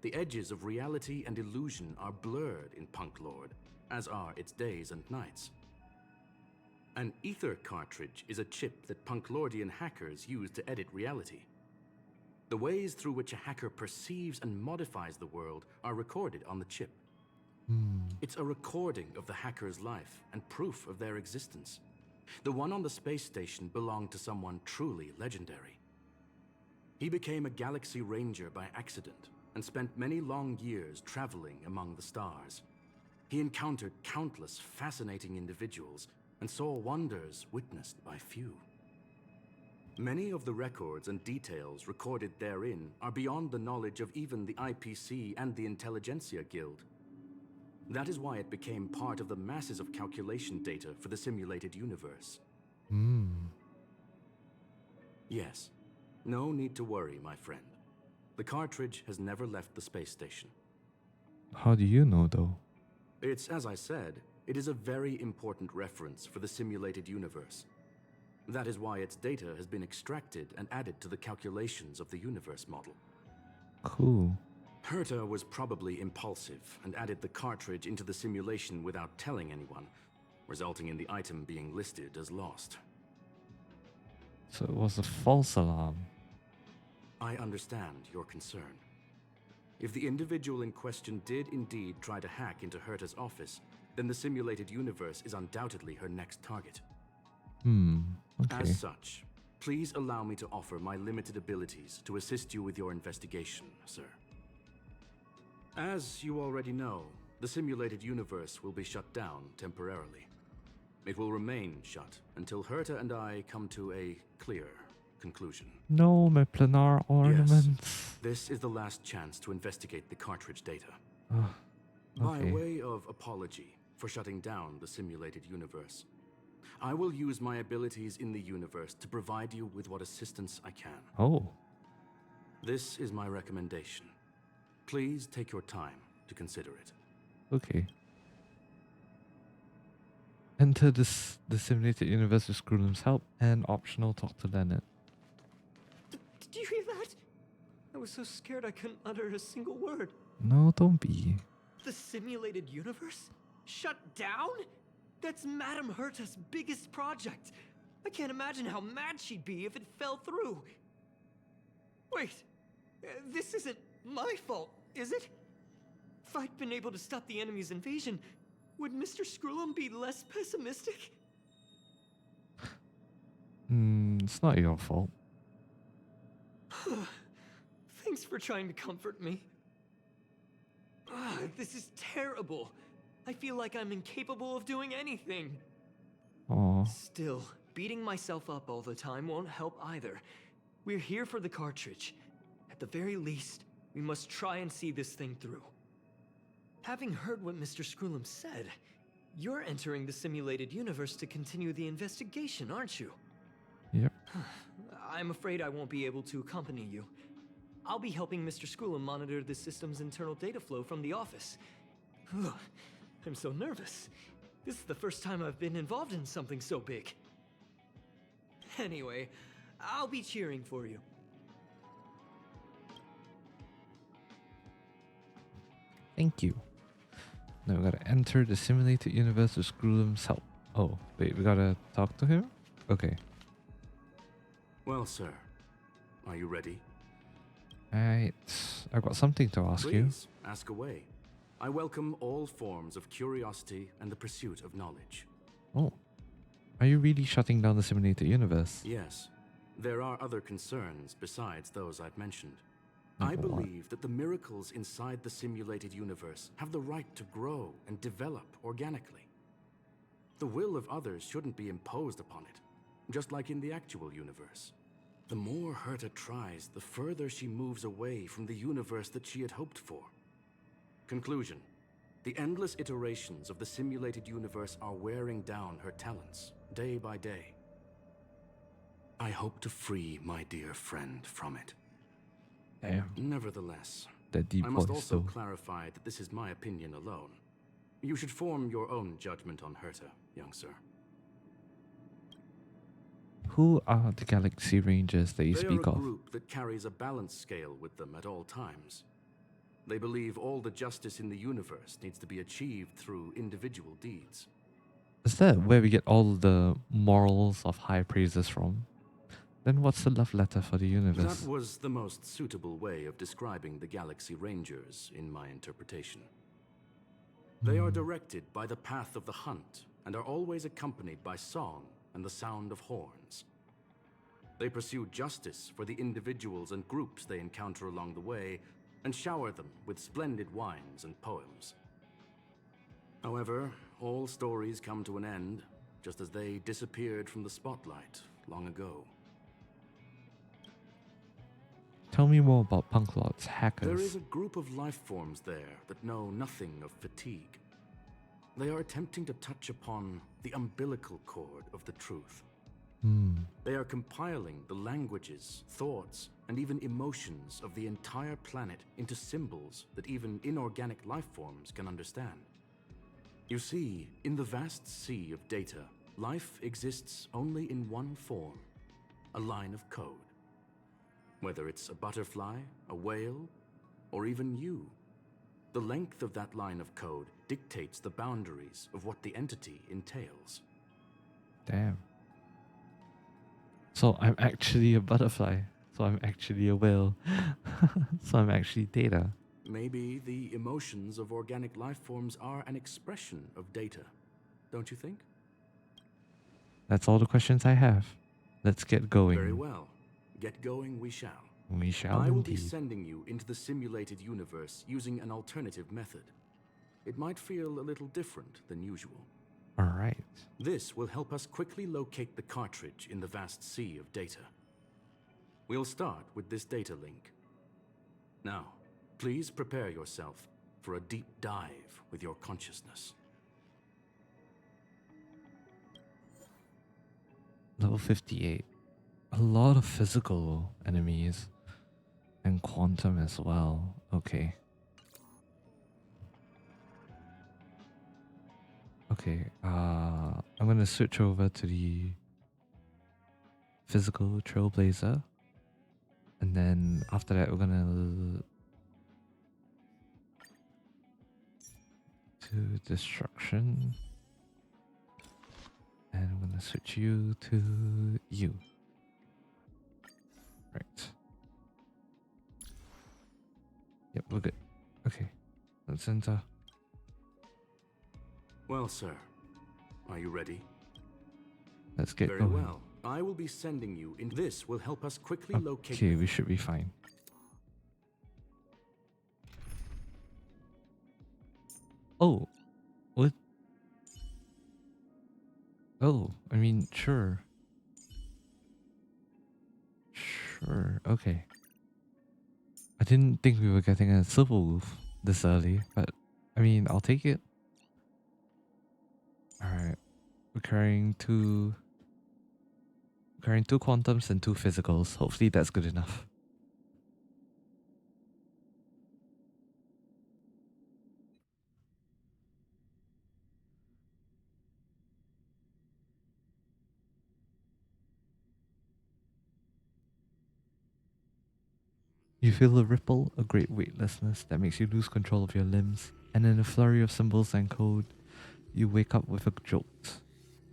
The edges of reality and illusion are blurred in Punklorde, as are its days and nights. An ether cartridge is a chip that Punklordian hackers use to edit reality. The ways through which a hacker perceives and modifies the world are recorded on the chip. It's a recording of the hacker's life and proof of their existence. The one on the space station belonged to someone truly legendary. He became a Galaxy Ranger by accident and spent many long years traveling among the stars. He encountered countless fascinating individuals and saw wonders witnessed by few. Many of the records and details recorded therein are beyond the knowledge of even the IPC and the Intelligentsia Guild. That is why it became part of the masses of calculation data for the simulated universe. Yes, no need to worry, my friend. The cartridge has never left the space station. How do you know though? It's, as I said, it is a very important reference for the simulated universe. That is why its data has been extracted and added to the calculations of the universe model. Cool. Herta was probably impulsive and added the cartridge into the simulation without telling anyone, resulting in the item being listed as lost. So it was a false alarm. I understand your concern. If the individual in question did indeed try to hack into Herta's office, then the simulated universe is undoubtedly her next target. Okay. As such, please allow me to offer my limited abilities to assist you with your investigation, sir. As you already know, the simulated universe will be shut down temporarily. It will remain shut until Herta and I come to a clear conclusion. No, my planar ornaments. This is the last chance to investigate the cartridge data. Okay. By way of apology for shutting down the simulated universe, I will use my abilities in the universe to provide you with what assistance I can. Oh. This is my recommendation. Please take your time to consider it. Okay. Enter the simulated universe with Screwlim's help and optional talk to Leonard. was so scared I couldn't utter a single word. No, don't be. The simulated universe? Shut down? That's Madame Herta's biggest project. I can't imagine how mad she'd be if it fell through. Wait, this isn't my fault, is it? If I'd been able to stop the enemy's invasion, would Mr. Scrullum be less pessimistic? It's not your fault. Thanks for trying to comfort me. This is terrible. I feel like I'm incapable of doing anything. Aw. Still, beating myself up all the time won't help either. We're here for the cartridge. At the very least, we must try and see this thing through. Having heard what Mr. Scrullum said, you're entering the simulated universe to continue the investigation, aren't you? Yep. I'm afraid I won't be able to accompany you. I'll be helping Mr. Scrullum monitor the system's internal data flow from the office. I'm so nervous. This is the first time I've been involved in something so big. Anyway, I'll be cheering for you. Thank you. Now we gotta enter the simulated universe with Scrullum's help. Oh, wait, we gotta talk to him? Okay. Well, sir, are you ready? Alright, I've got something to ask you. Please, ask away. I welcome all forms of curiosity and the pursuit of knowledge. Oh. Are you really shutting down the simulated universe? Yes, there are other concerns besides those I've mentioned. Like I what? believe that the miracles inside the simulated universe have the right to grow and develop organically. The will of others shouldn't be imposed upon it, just like in the actual universe. The more Herta tries, the further she moves away from the universe that she had hoped for. Conclusion. The endless iterations of the simulated universe are wearing down her talents, day by day. I hope to free my dear friend from it. Damn. Nevertheless, That deep I must voice also though. clarify that this is my opinion alone. You should form your own judgment on Herta, young sir. Who are the Galaxy Rangers that you They speak are a of? group that carries a balance scale with them at all times. They believe all the justice in the universe needs to be achieved through individual deeds. Is that where we get all the morals of high praises from? Then what's the love letter for the universe? That was the most suitable way of describing the Galaxy Rangers, in my interpretation. They are directed by the path of the hunt and are always accompanied by song and the sound of horns. They pursue justice for the individuals and groups they encounter along the way and shower them with splendid wines and poems. However, all stories come to an end, just as they disappeared from the spotlight long ago. Tell me more about Punklorde's hackers. There is a group of life forms there that know nothing of fatigue. They are attempting to touch upon the umbilical cord of the truth. They are compiling the languages, thoughts, and even emotions of the entire planet into symbols that even inorganic life forms can understand. You see, in the vast sea of data, life exists only in one form, a line of code. Whether it's a butterfly, a whale, or even you, the length of that line of code dictates the boundaries of what the entity entails. Damn. So I'm actually a butterfly. So I'm actually a whale. So I'm actually data. Maybe the emotions of organic life forms are an expression of data, don't you think? That's all the questions I have. Let's get going. Very well. Get going we shall. We shall I will be indeed. sending you into the simulated universe using an alternative method. It might feel a little different than usual. Alright. This will help us quickly locate the cartridge in the vast sea of data. We'll start with this data link. Now, please prepare yourself for a deep dive with your consciousness. Level 58. A lot of physical enemies. And quantum as well. Okay. Okay, I'm gonna switch over to the physical trailblazer. And then after that, we're gonna do destruction. And I'm gonna switch you to you. Right. Yep, we're good. Okay, let's enter. Well, sir, are you ready? Let's get Very going. well. I will be sending you in. This will help us quickly locate. Okay, we should be fine. Oh, what? Oh, I mean, sure. Sure, okay. I didn't think we were getting a silver wolf this early, but I mean, I'll take it. Alright. We're carrying two quantums and two physicals. Hopefully that's good enough. You feel a ripple, a great weightlessness that makes you lose control of your limbs, and in a flurry of symbols and code, you wake up with a jolt.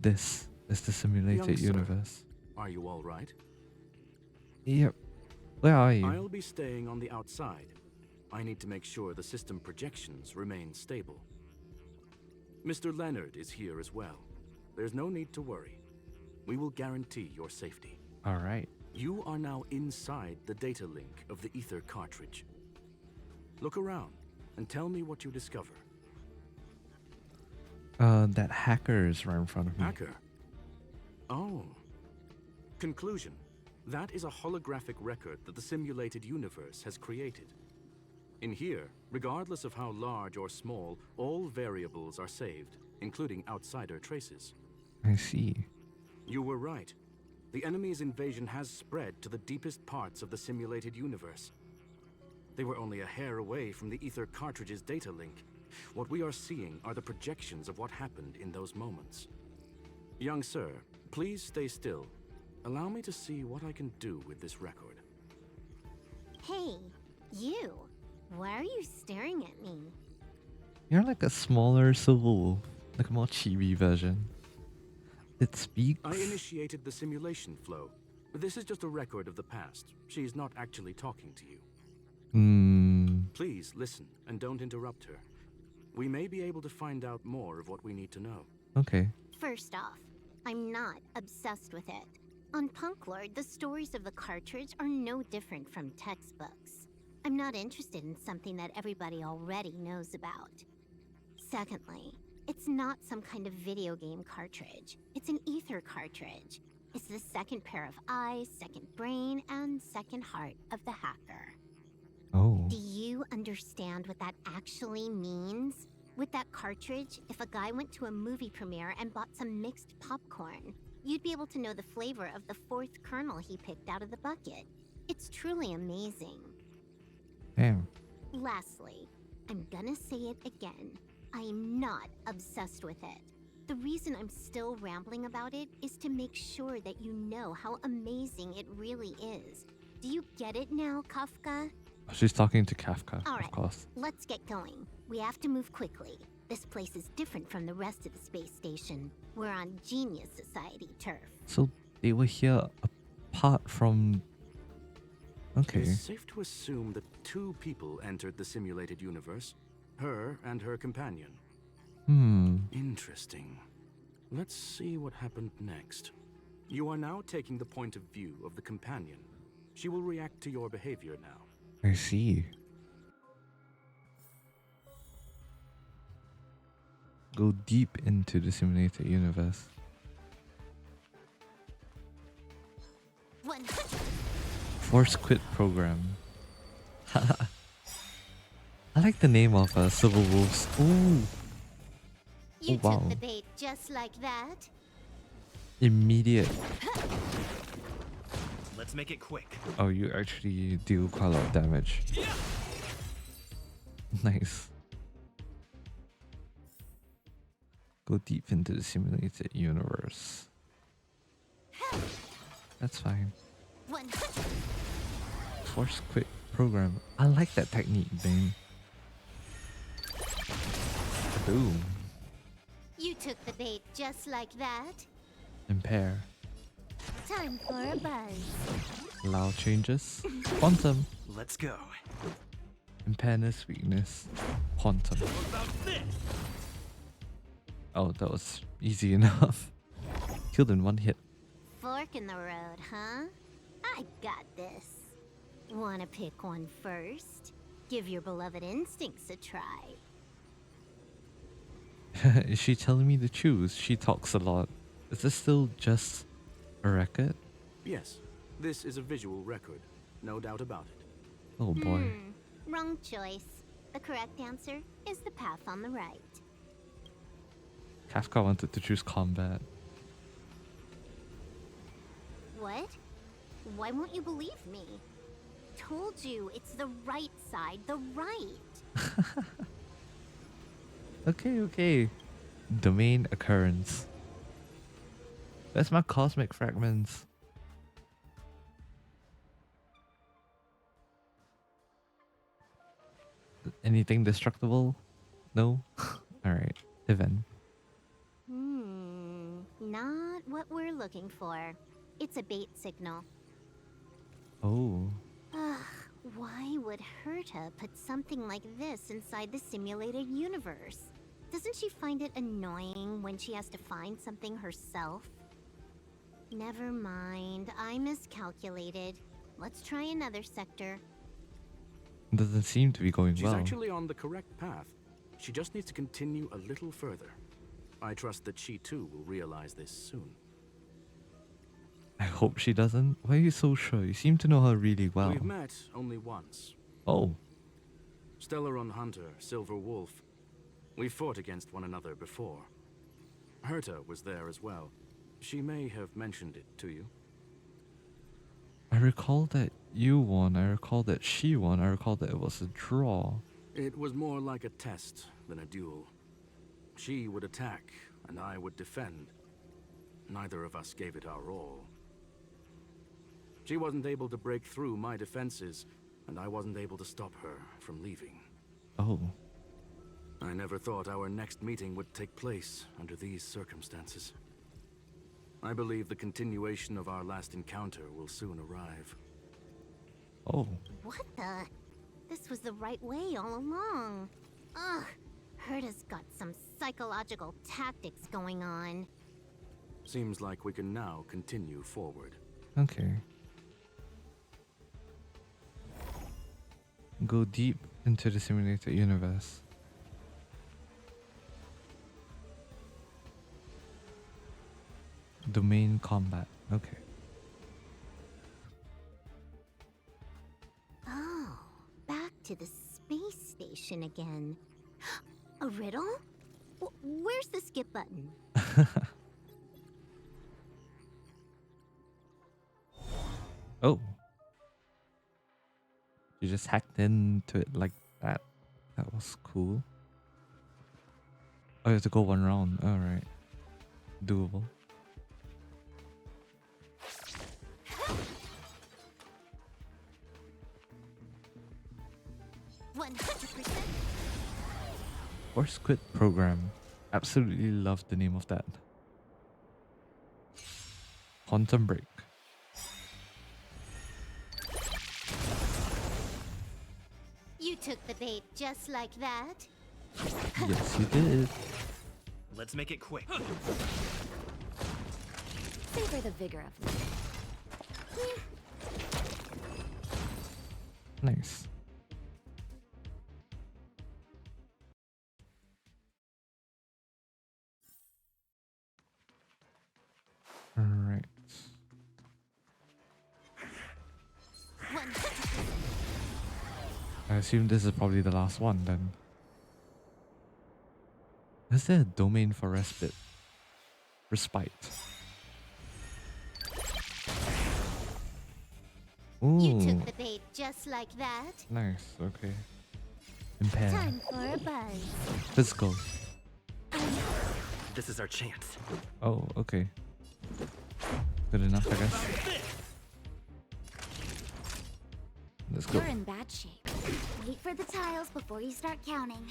This is the simulated Young sir, universe. are you all right? Yep. Where are you? I'll be staying on the outside. I need to make sure the system projections remain stable. Mr. Leonard is here as well. There's no need to worry. We will guarantee your safety. Alright. You are now inside the data link of the ether cartridge. Look around and tell me what you discover. That hacker is right in front of me. Hacker? Oh. Conclusion. That is a holographic record that the simulated universe has created. In here, regardless of how large or small, all variables are saved, including outsider traces. I see. You were right. The enemy's invasion has spread to the deepest parts of the simulated universe. They were only a hair away from the ether cartridge's data link. What we are seeing are the projections of what happened in those moments. Young sir, please stay still. Allow me to see what I can do with this record. Hey, you. Why are you staring at me? You're like a smaller silver wolf, like a more chibi version. It speaks. I initiated the simulation flow. This is just a record of the past. She's not actually talking to you. Please listen and don't interrupt her. We may be able to find out more of what we need to know. Okay. First off, I'm not obsessed with it. On Punklorde, the stories of the cartridge are no different from textbooks. I'm not interested in something that everybody already knows about. Secondly, it's not some kind of video game cartridge. It's an ether cartridge. It's the second pair of eyes, second brain, and second heart of the hacker. Oh. Do you understand what that actually means? With that cartridge, if a guy went to a movie premiere and bought some mixed popcorn, you'd be able to know the flavor of the fourth kernel he picked out of the bucket. It's truly amazing. Damn. Lastly, I'm gonna say it again. I am not obsessed with it. The reason I'm still rambling about it is to make sure that you know how amazing it really is. Do you get it now, Kafka? She's talking to Kafka, All right, of course. let's get going. We have to move quickly. This place is different from the rest of the space station. We're on Genius Society turf. So they were here apart from... Okay. It's safe to assume that two people entered the simulated universe. Her and her companion. Interesting. Let's see what happened next. You are now taking the point of view of the companion. She will react to your behavior now. I see. Go deep into the simulated universe. 100. Force quit program. I like the name of Silver Wolves. Ooh. You wow. took the bait just like that? Immediate. Let's make it quick. Oh, you actually deal quite a lot of damage. Nice. Go deep into the simulated universe. That's fine. 100. Force quick program. I like that technique, Bane. Boom. You took the bait just like that. Impair. Time for a buzz. Allow changes. Quantum. Let's go. Impairness, weakness. Quantum. Oh, that was easy enough. Killed in one hit. Fork in the road, huh? I got this. Wanna pick one first? Give your beloved instincts a try. Is she telling me to choose? She talks a lot. Is this still just a record? Yes, this is a visual record, no doubt about it. Oh boy. Wrong choice. The correct answer is the path on the right. Kafka wanted to choose combat. What? Why won't you believe me? Told you, it's the right side, the right. Okay. Domain occurrence. That's my cosmic fragments. Anything destructible? No? Alright. Event. Not what we're looking for. It's a bait signal. Oh. Ugh, why would Herta put something like this inside the simulated universe? Doesn't she find it annoying when she has to find something herself? Never mind, I miscalculated. Let's try another sector. Doesn't seem to be going She's well. actually on the correct path. She just needs to continue a little further. I trust that she too will realize this soon. I hope she doesn't. Why are you so sure? You seem to know her really well. We've met only once. Oh. Stellaron Hunter, Silver Wolf. We fought against one another before. Herta was there as well. She may have mentioned it to you. I recall that you won. I recall that she won. I recall that it was a draw. It was more like a test than a duel. She would attack, and I would defend. Neither of us gave it our all. She wasn't able to break through my defenses, and I wasn't able to stop her from leaving. Oh. I never thought our next meeting would take place under these circumstances. I believe the continuation of our last encounter will soon arrive. Oh. What the? This was the right way all along. Ugh, Herta's got some psychological tactics going on. Seems like we can now continue forward. Okay. Go deep into the simulated universe. Domain combat. Okay. Oh, back to the space station again. A riddle? Where's the skip button? Oh. You just hacked into it like that. That was cool. Oh, you have to go one round. Alright. Doable. Force quit program. Absolutely love the name of that. Quantum break. You took the bait just like that. Yes, you did. Let's make it quick. Savor the vigor of life. Nice. Alright. I assume this is probably the last one then. Is there a domain for respite? Respite. Ooh. You took the bait just like that. Nice, okay. Impair. Time for a buzz. Physical. This is our chance. Oh, okay. Good enough, I guess. Let's go. You're in bad shape. Wait for the tiles before you start counting.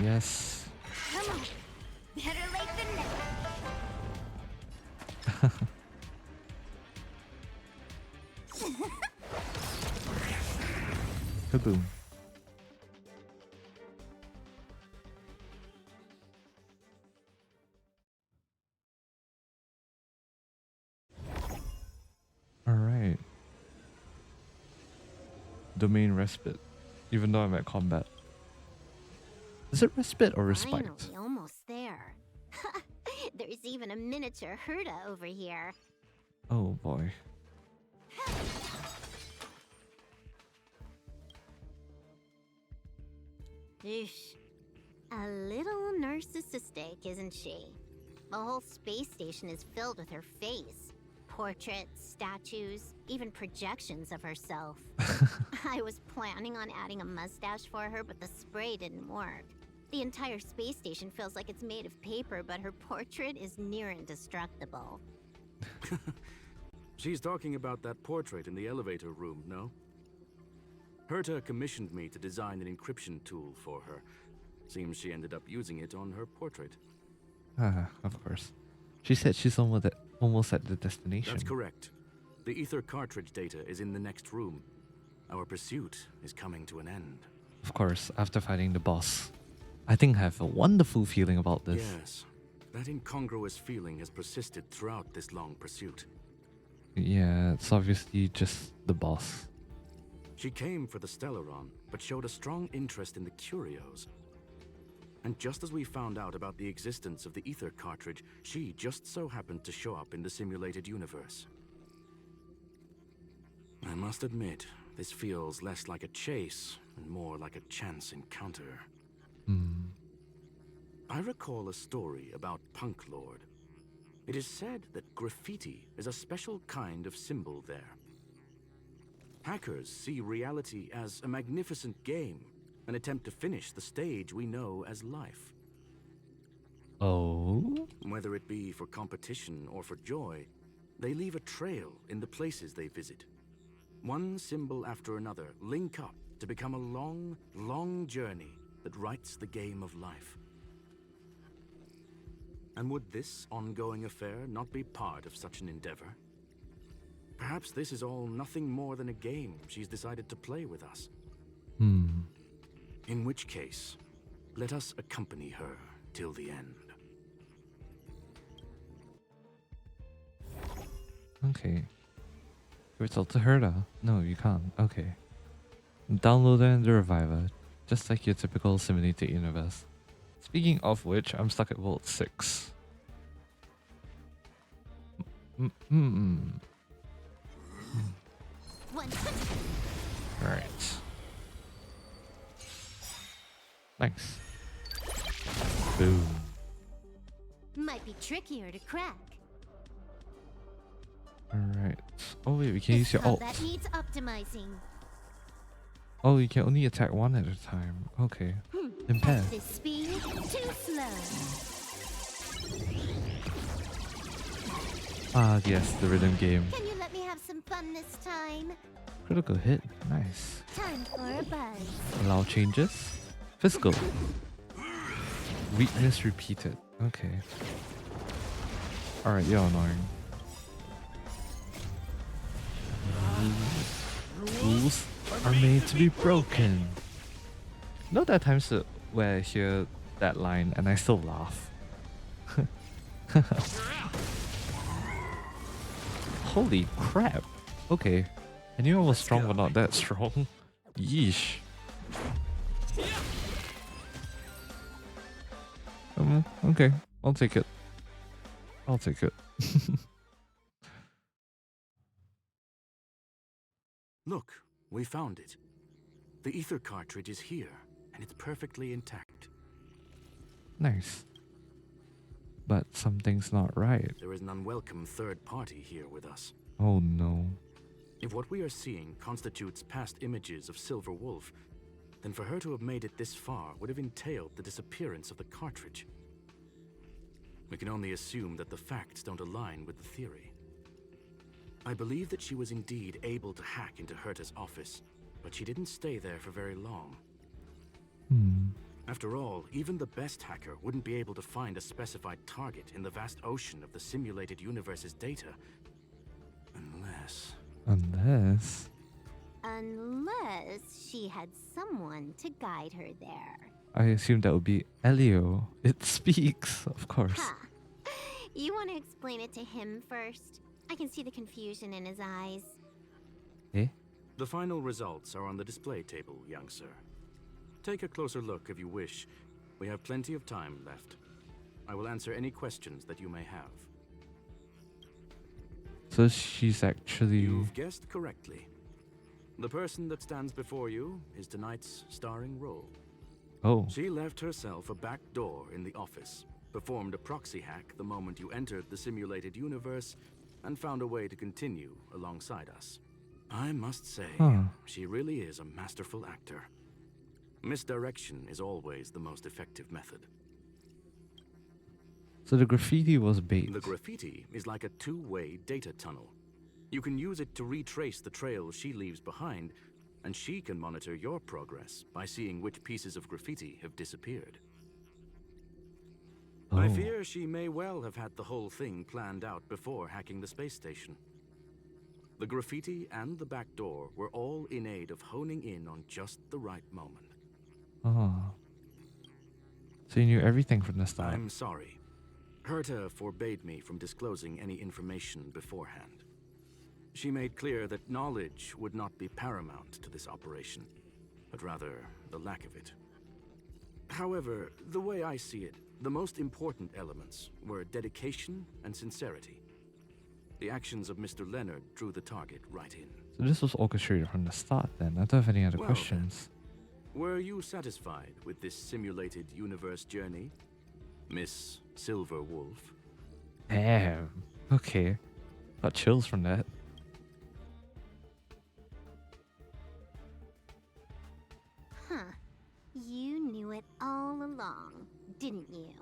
Yes. Come on. Better late than never. Kaboom. Alright. Domain respite. Even though I'm at combat. Is it respite or respite? Finally, almost there. There's even a miniature Herda over here. Oh boy. Eesh. A little narcissistic, isn't she? The whole space station is filled with her face. Portraits, statues, even projections of herself. I was planning on adding a mustache for her, but the spray didn't work. The entire space station feels like it's made of paper, but her portrait is near indestructible. She's talking about that portrait in the elevator room, no? Herta commissioned me to design an encryption tool for her. Seems she ended up using it on her portrait. Ah, of course. She said she's almost at the destination. That's correct. The ether cartridge data is in the next room. Our pursuit is coming to an end. Of course, after fighting the boss. I think I have a wonderful feeling about this. Yes. That incongruous feeling has persisted throughout this long pursuit. Yeah, it's obviously just the boss. She came for the Stellaron, but showed a strong interest in the curios. And just as we found out about the existence of the ether cartridge, she just so happened to show up in the simulated universe. I must admit, this feels less like a chase and more like a chance encounter. I recall a story about Punklorde. It is said that graffiti is a special kind of symbol there. Hackers see reality as a magnificent game and attempt to finish the stage we know as life. Oh? Whether it be for competition or for joy, they leave a trail in the places they visit. One symbol after another link up to become a long, long journey that writes the game of life. And would this ongoing affair not be part of such an endeavor? Perhaps this is all nothing more than a game she's decided to play with us. In which case, let us accompany her till the end. Okay. Result to Herda. No, you can't. Okay. Downloader and the Reviver. Just like your typical simulated universe. Speaking of which, I'm stuck at World 6. Alright. Thanks. Boom. Might be trickier to crack. Alright. Oh wait, we can use your ult. That needs optimizing. Oh, you can only attack one at a time. Okay. Impair. At this speed, too slow. Ah, yes, the rhythm game. Can you let me have some fun this time? Critical hit. Nice. Time for a buzz. Allow changes. Physical. Weakness repeated. Okay. Alright, you're annoying. Rules are made to be broken. You know, there are times where I hear that line and I still laugh. Holy crap. Okay. I knew I was strong, but not that strong. Yeesh. Okay. I'll take it. I'll take it. Look, we found it. The ether cartridge is here, and it's perfectly intact. Nice. But something's not right. There is an unwelcome third party here with us. Oh no. If what we are seeing constitutes past images of Silver Wolf, then for her to have made it this far would have entailed the disappearance of the cartridge. We can only assume that the facts don't align with the theory. I believe that she was indeed able to hack into Herta's office, but she didn't stay there for very long. Hmm. After all, even the best hacker wouldn't be able to find a specified target in the vast ocean of the simulated universe's data. Unless... Unless she had someone to guide her there. I assume that would be Elio. It speaks, of course. Ha! You want to explain it to him first? I can see the confusion in his eyes. Eh? The final results are on the display table, young sir. Take a closer look if you wish. We have plenty of time left. I will answer any questions that you may have. So she's actually... You've guessed correctly. The person that stands before you is tonight's starring role. Oh. She left herself a back door in the office, performed a proxy hack the moment you entered the simulated universe, and found a way to continue alongside us. I must say, she really is a masterful actor. Misdirection is always the most effective method. So the graffiti was bait. The graffiti is like a two-way data tunnel. You can use it to retrace the trail she leaves behind, and she can monitor your progress by seeing which pieces of graffiti have disappeared. Oh. I fear she may well have had the whole thing planned out before hacking the space station. The graffiti and the back door were all in aid of honing in on just the right moment. Oh. So you knew everything from the start. I'm sorry. Herta forbade me from disclosing any information beforehand. She made clear that knowledge would not be paramount to this operation, but rather the lack of it. However, the way I see it, the most important elements were dedication and sincerity. The actions of Mr. Leonard drew the target right in. So this was orchestrated from the start then. I don't have any other Well, questions. then, were you satisfied with this simulated universe journey, Miss Silver Wolf? Damn. Okay. Got chills from that. Huh. You knew it all along, didn't you?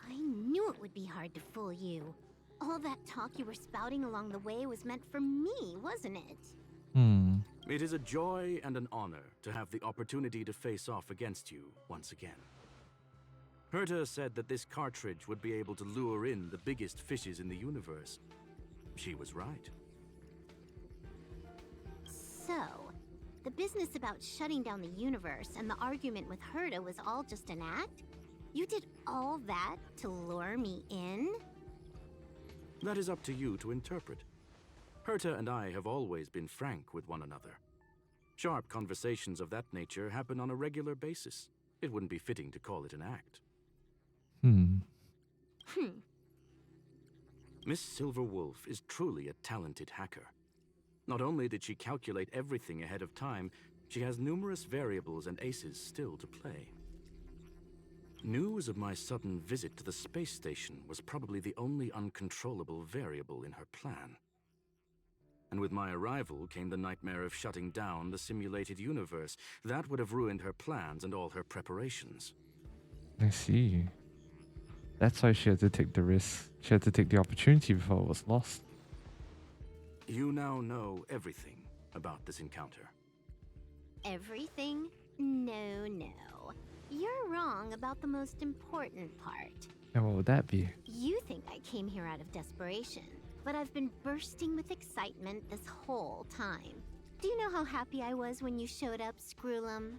I knew it would be hard to fool you. All that talk you were spouting along the way was meant for me, wasn't it? It is a joy and an honor to have the opportunity to face off against you once again. Herta said that this cartridge would be able to lure in the biggest fishes in the universe. She was right. So, the business about shutting down the universe and the argument with Herta was all just an act? You did all that to lure me in? That is up to you to interpret. Herta and I have always been frank with one another. Sharp conversations of that nature happen on a regular basis. It wouldn't be fitting to call it an act. Miss Silver Wolf is truly a talented hacker. Not only did she calculate everything ahead of time, she has numerous variables and aces still to play. News of my sudden visit to the space station was probably the only uncontrollable variable in her plan. And with my arrival came the nightmare of shutting down the simulated universe. That would have ruined her plans and all her preparations. I see. That's why she had to take the risk. She had to take the opportunity before it was lost. You now know everything about this encounter. Everything? No, no. You're wrong about the most important part. And what would that be? You think I came here out of desperation, but I've been bursting with excitement this whole time. Do you know how happy I was when you showed up, Screwlum?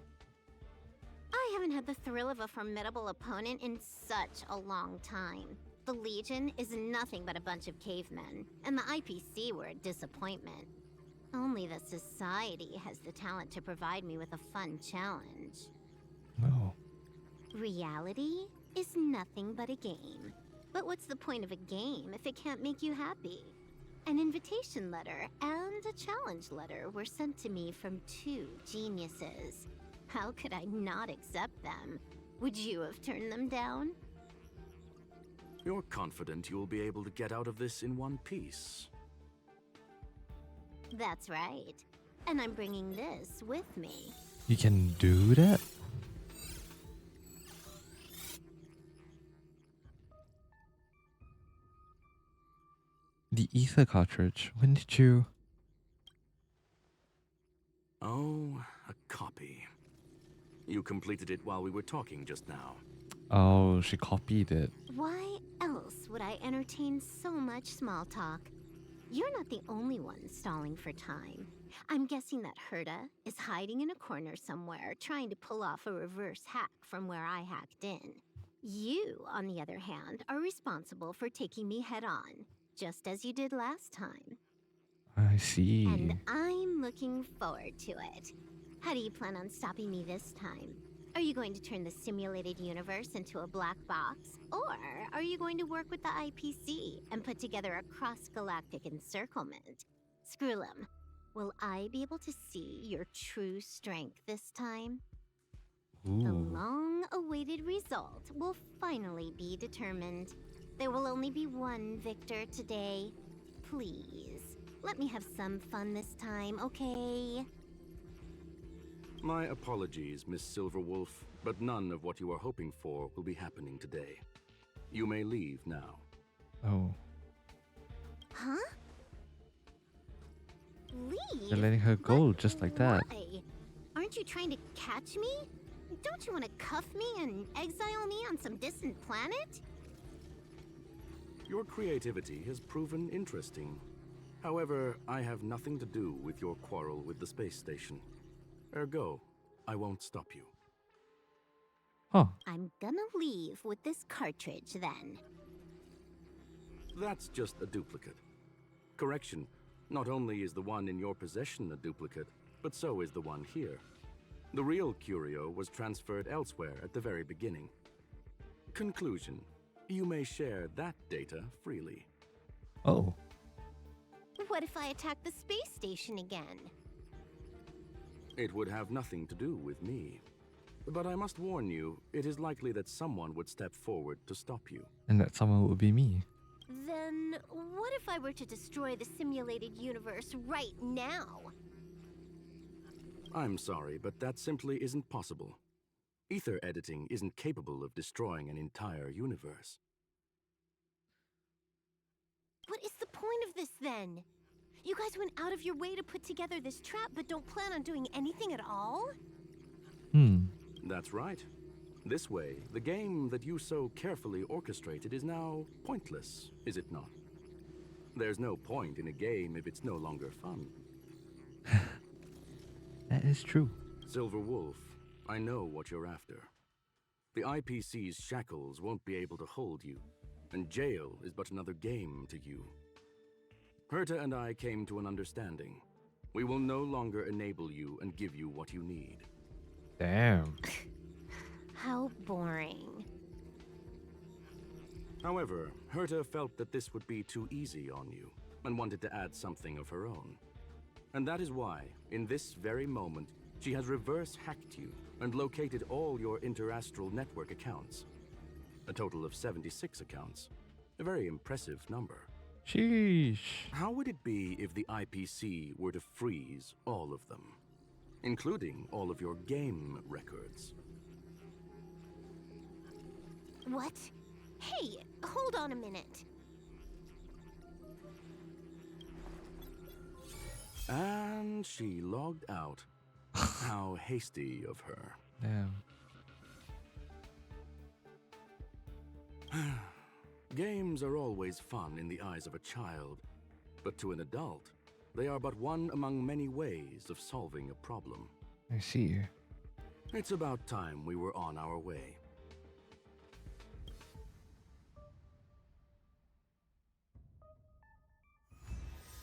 I haven't had the thrill of a formidable opponent in such a long time. The Legion is nothing but a bunch of cavemen, and the IPC were a disappointment. Only the Society has the talent to provide me with a fun challenge. No. Reality is nothing but a game. But what's the point of a game if it can't make you happy? An invitation letter and a challenge letter were sent to me from two geniuses. How could I not accept them? Would you have turned them down? You're confident you'll be able to get out of this in one piece. That's right. And I'm bringing this with me. You can do that? The ether cartridge. When did you... copy. You completed it while we were talking just now. Oh, she copied it. Why else would I entertain so much small talk? You're not the only one stalling for time. I'm guessing that Herta is hiding in a corner somewhere, trying to pull off a reverse hack from where I hacked in. You, on the other hand, are responsible for taking me head on, just as you did last time. I see. And I'm looking forward to it. How do you plan on stopping me this time? Are you going to turn the simulated universe into a black box? Or are you going to work with the IPC and put together a cross-galactic encirclement? Screwlum, will I be able to see your true strength this time? The Ooh. long-awaited result will finally be determined. There will only be one victor today. Please, let me have some fun this time, okay? My apologies, Miss Silverwolf, but none of what you are hoping for will be happening today. You may leave now. Oh. Huh? Leave? They're letting her go But just like that. Why? Aren't you trying to catch me? Don't you want to cuff me and exile me on some distant planet? Your creativity has proven interesting. However, I have nothing to do with your quarrel with the space station. Ergo, I won't stop you. Huh. I'm gonna leave with this cartridge then. That's just a duplicate. Correction, not only is the one in your possession a duplicate, but so is the one here. The real curio was transferred elsewhere at the very beginning. Conclusion, you may share that data freely. Oh. What if I attack the space station again? It would have nothing to do with me. But I must warn you, it is likely that someone would step forward to stop you. And that someone would be me. Then what if I were to destroy the simulated universe right now? I'm sorry, but that simply isn't possible. Ether editing isn't capable of destroying an entire universe. What is the point of this then? You guys went out of your way to put together this trap, but don't plan on doing anything at all? That's right. This way, the game that you so carefully orchestrated is now pointless, is it not? There's no point in a game if it's no longer fun. That is true. Silver Wolf, I know what you're after. The IPC's shackles won't be able to hold you, and jail is but another game to you. Herta and I came to an understanding. We will no longer enable you and give you what you need. Damn. How boring. However, Herta felt that this would be too easy on you, and wanted to add something of her own. And that is why, in this very moment, she has reverse-hacked you and located all your interastral network accounts. A total of 76 accounts. A very impressive number. Sheesh. How would it be if the IPC were to freeze all of them, including all of your game records? What? Hey, hold on a minute. And she logged out. How hasty of her. Damn. Games are always fun in the eyes of a child, but to an adult, they are but one among many ways of solving a problem. I see. It's about time we were on our way.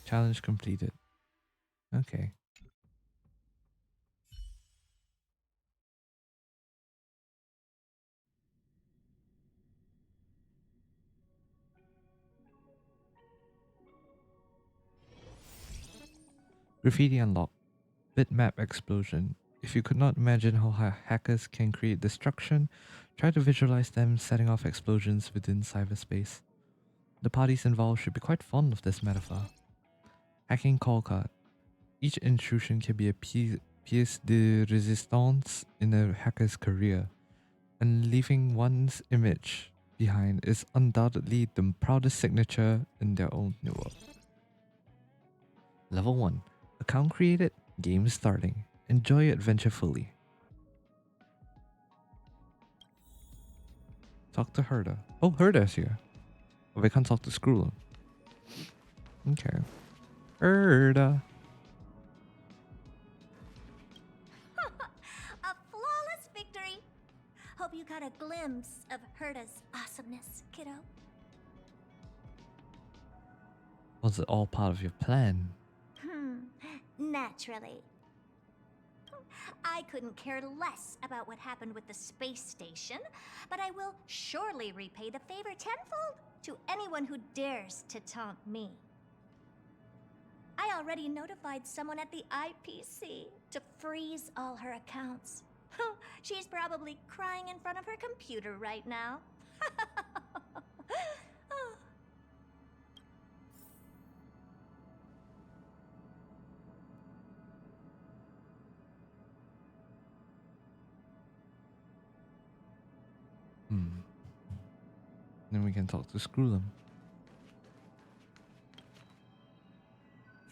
Challenge completed. Okay. Graffiti unlocked. Bitmap explosion. If you could not imagine how hackers can create destruction, try to visualize them setting off explosions within cyberspace. The parties involved should be quite fond of this metaphor. Hacking call card. Each intrusion can be a pièce de résistance in a hacker's career, and leaving one's image behind is undoubtedly the proudest signature in their own world. Level 1. Account created, game starting. Enjoy your adventure fully. Talk to Herda. Oh, Herda's here. Oh, we can't talk to Skrullum. Okay. Herda. A flawless victory. Hope you got a glimpse of Herda's awesomeness, kiddo. Was it all part of your plan? Naturally. I couldn't care less about what happened with the space station, but I will surely repay the favor tenfold to anyone who dares to taunt me. I already notified someone at the IPC to freeze all her accounts. She's probably crying in front of her computer right now. Then we can talk to Skrullum.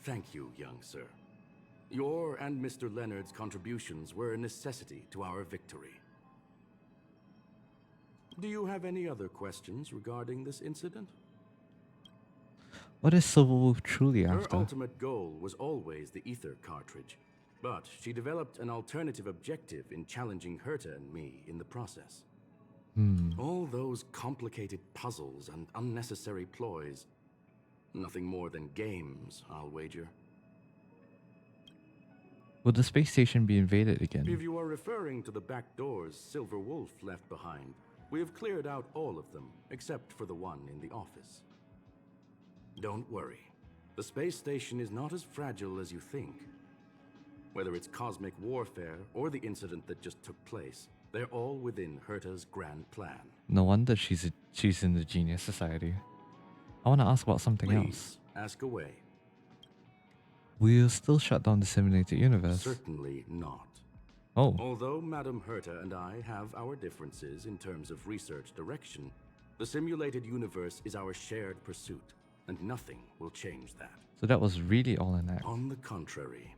Thank you, young sir. Your and Mr. Leonard's contributions were a necessity to our victory. Do you have any other questions regarding this incident? What is Silverwolf truly Her after? ultimate goal was always the ether cartridge, but she developed an alternative objective in challenging Herta and me in the process. All those complicated puzzles and unnecessary ploys. Nothing more than games, I'll wager. Will the space station be invaded again? If you are referring to the back doors Silver Wolf left behind, we have cleared out all of them, except for the one in the office. Don't worry. The space station is not as fragile as you think. Whether it's cosmic warfare or the incident that just took place, they're all within Herta's grand plan. No wonder she's in the Genius Society. I want to ask about something else. Please, ask away. We'll still shut down the simulated universe. Certainly not. Oh, Although Madam Herta and I have our differences in terms of research direction, the simulated universe is our shared pursuit, and nothing will change that. so that was really all an act. On the contrary,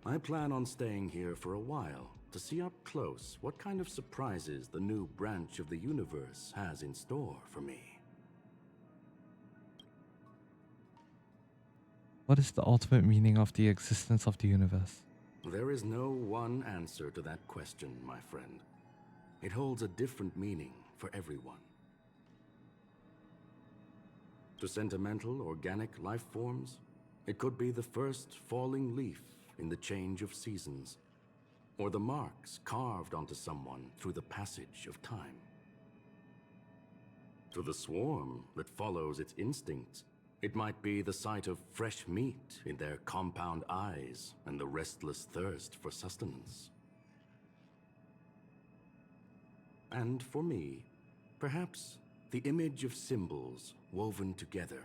I plan on staying here for a while to see up close what kind of surprises the new branch of the universe has in store for me. What is the ultimate meaning of the existence of the universe? There is no one answer to that question, my friend. It holds a different meaning for everyone. To sentimental, organic life forms, it could be the first falling leaf in the change of seasons, or the marks carved onto someone through the passage of time. To the swarm that follows its instincts, it might be the sight of fresh meat in their compound eyes and the restless thirst for sustenance. And for me, perhaps the image of symbols woven together,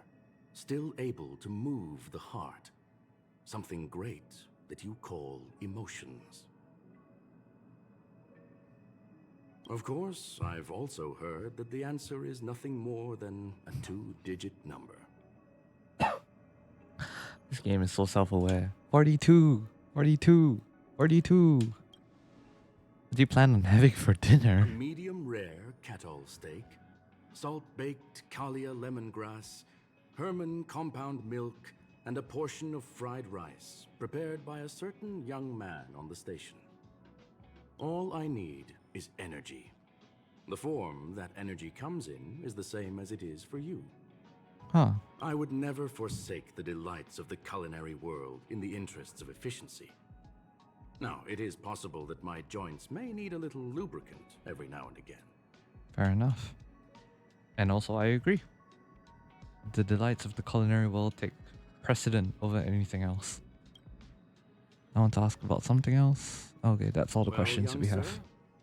still able to move the heart, something great that you call emotions. Of course, I've also heard that the answer is nothing more than a 2-digit number. This game is so self-aware. 42, 42, 42. What do you plan on having for dinner? Medium rare cattle steak, salt-baked Kalia lemongrass, Herman compound milk, and a portion of fried rice prepared by a certain young man on the station. All I need is energy. The form that energy comes in is the same as it is for you. Huh. I would never forsake the delights of the culinary world in the interests of efficiency. Now, it is possible that my joints may need a little lubricant every now and again. Fair enough. And also, I agree. The delights of the culinary world take precedent over anything else. I want to ask about something else. Okay, that's all the questions that we young have. sir,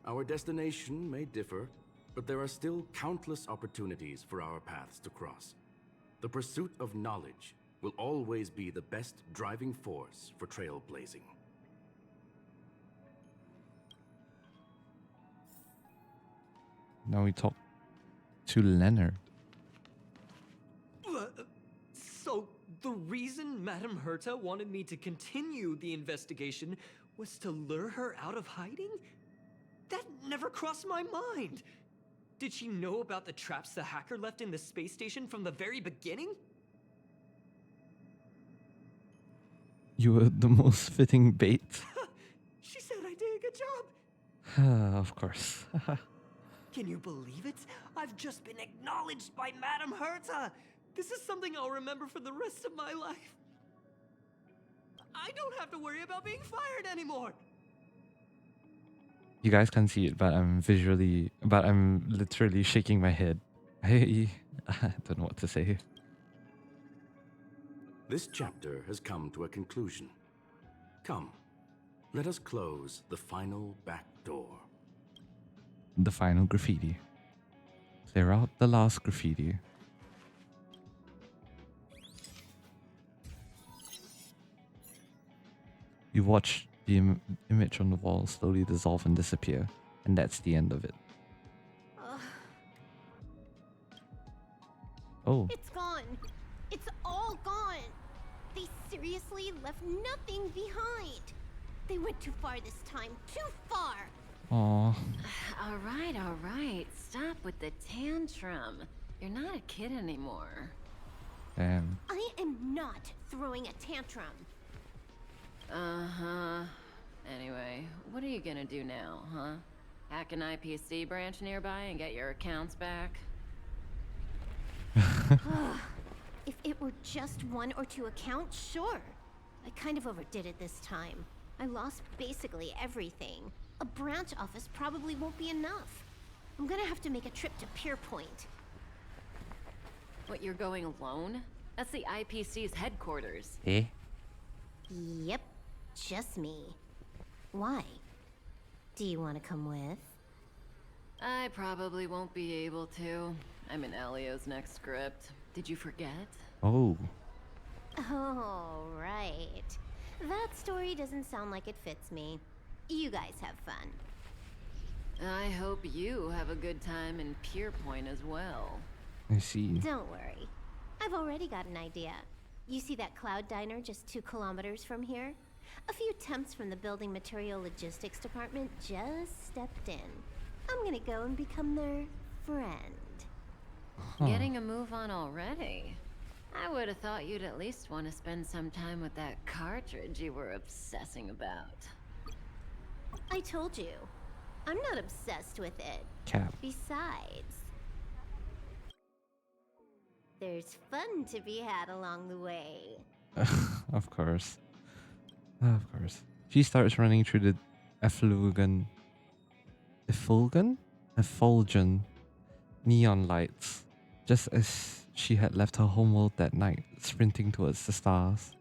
our destination may differ, but there are still countless opportunities for our paths to cross. The pursuit of knowledge will always be the best driving force for trailblazing. Now we talk to Leonard. So, the reason Madame Herta wanted me to continue the investigation was to lure her out of hiding? That never crossed my mind. Did she know about the traps the hacker left in the space station from the very beginning? You were the most fitting bait. She said I did a good job. Of course. Can you believe it? I've just been acknowledged by Madame Herta. This is something I'll remember for the rest of my life. I don't have to worry about being fired anymore. You guys can't see it, but I'm literally shaking my head. I don't know what to say. This chapter has come to a conclusion. Come, let us close the final back door. The final graffiti. Clear out the last graffiti. You watch the image on the wall slowly dissolve and disappear, and that's the end of it. Oh. It's gone. It's all gone. They seriously left nothing behind. They went too far this time. Too far. Aww. All right. Stop with the tantrum. You're not a kid anymore. Damn. I am not throwing a tantrum. Uh-huh. Anyway, what are you gonna do now, huh? Hack an IPC branch nearby and get your accounts back? If it were just 1 or 2 accounts, sure. I kind of overdid it this time. I lost basically everything. A branch office probably won't be enough. I'm gonna have to make a trip to Pierpoint. What, you're going alone? That's the IPC's headquarters. Eh? Yep, just me. Why? Do you want to come with? I probably won't be able to. I'm in Elio's next script. Did you forget? Oh. Oh, right. That story doesn't sound like it fits me. You guys have fun. I hope you have a good time in Pierpoint as well. I see. Don't worry. I've already got an idea. You see that cloud diner just 2 kilometers from here? A few temps from the building material logistics department just stepped in. I'm gonna go and become their friend. Getting a move on already? I would have thought you'd at least want to spend some time with that cartridge you were obsessing about. I told you. I'm not obsessed with it. Cap. Besides, there's fun to be had along the way. Of course. Of course. She starts running through the effulgent neon lights, just as she had left her homeworld that night, sprinting towards the stars.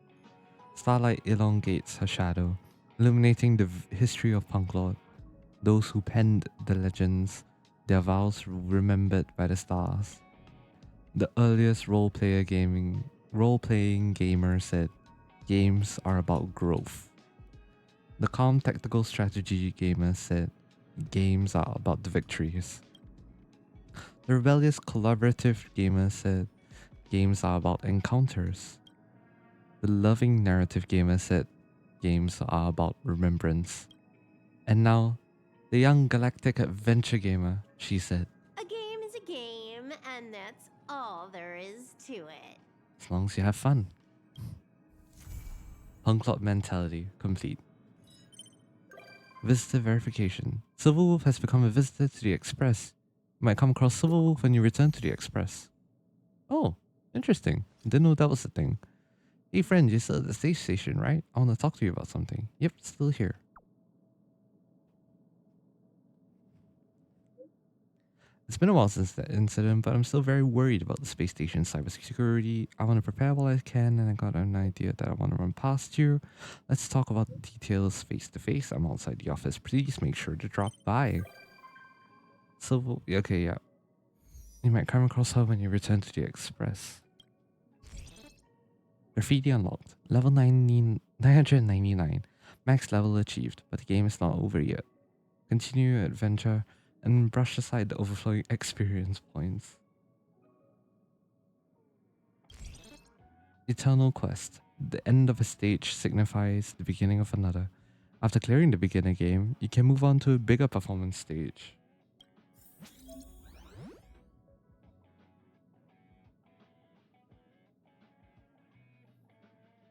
Starlight elongates her shadow, illuminating the history of Punklorde. Those who penned the legends, their vows remembered by the stars. The earliest role-playing gamer said, "Games are about growth." The calm tactical strategy gamer said, "Games are about the victories." The rebellious collaborative gamer said, "Games are about encounters." The loving narrative gamer said, "Games are about remembrance." And now, the young galactic adventure gamer, she said, A game is a game, and that's all there is to it. "As long as you have fun." Punklorde mentality complete. Visitor verification. Silverwolf has become a visitor to the Express. You might come across Silverwolf when you return to the Express. Oh, interesting. Didn't know that was a thing. Hey friend, you're still at the space station, right? I want to talk to you about something. Yep, still here. It's been a while since that incident, but I'm still very worried about the space station's cybersecurity. I want to prepare while I can, and I got an idea that I want to run past you. Let's talk about the details face to face. I'm outside the office. Please make sure to drop by. So, okay, yeah. You might come across her when you return to the Express. Graffiti unlocked. Level 999. Max level achieved, but the game is not over yet. Continue your adventure and brush aside the overflowing experience points. Eternal Quest. The end of a stage signifies the beginning of another. After clearing the beginner game, you can move on to a bigger performance stage.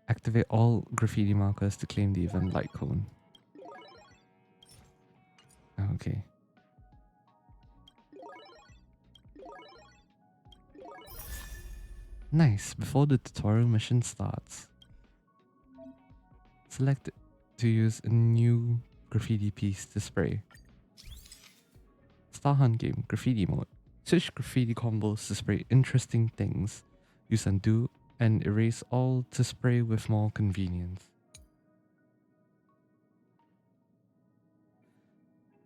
Activate all graffiti markers to claim the event light cone. Okay. Nice. Before the tutorial mission starts, select to use a new graffiti piece to spray. Star Hunt game, graffiti mode. Switch graffiti combos to spray interesting things. Use undo and erase all to spray with more convenience.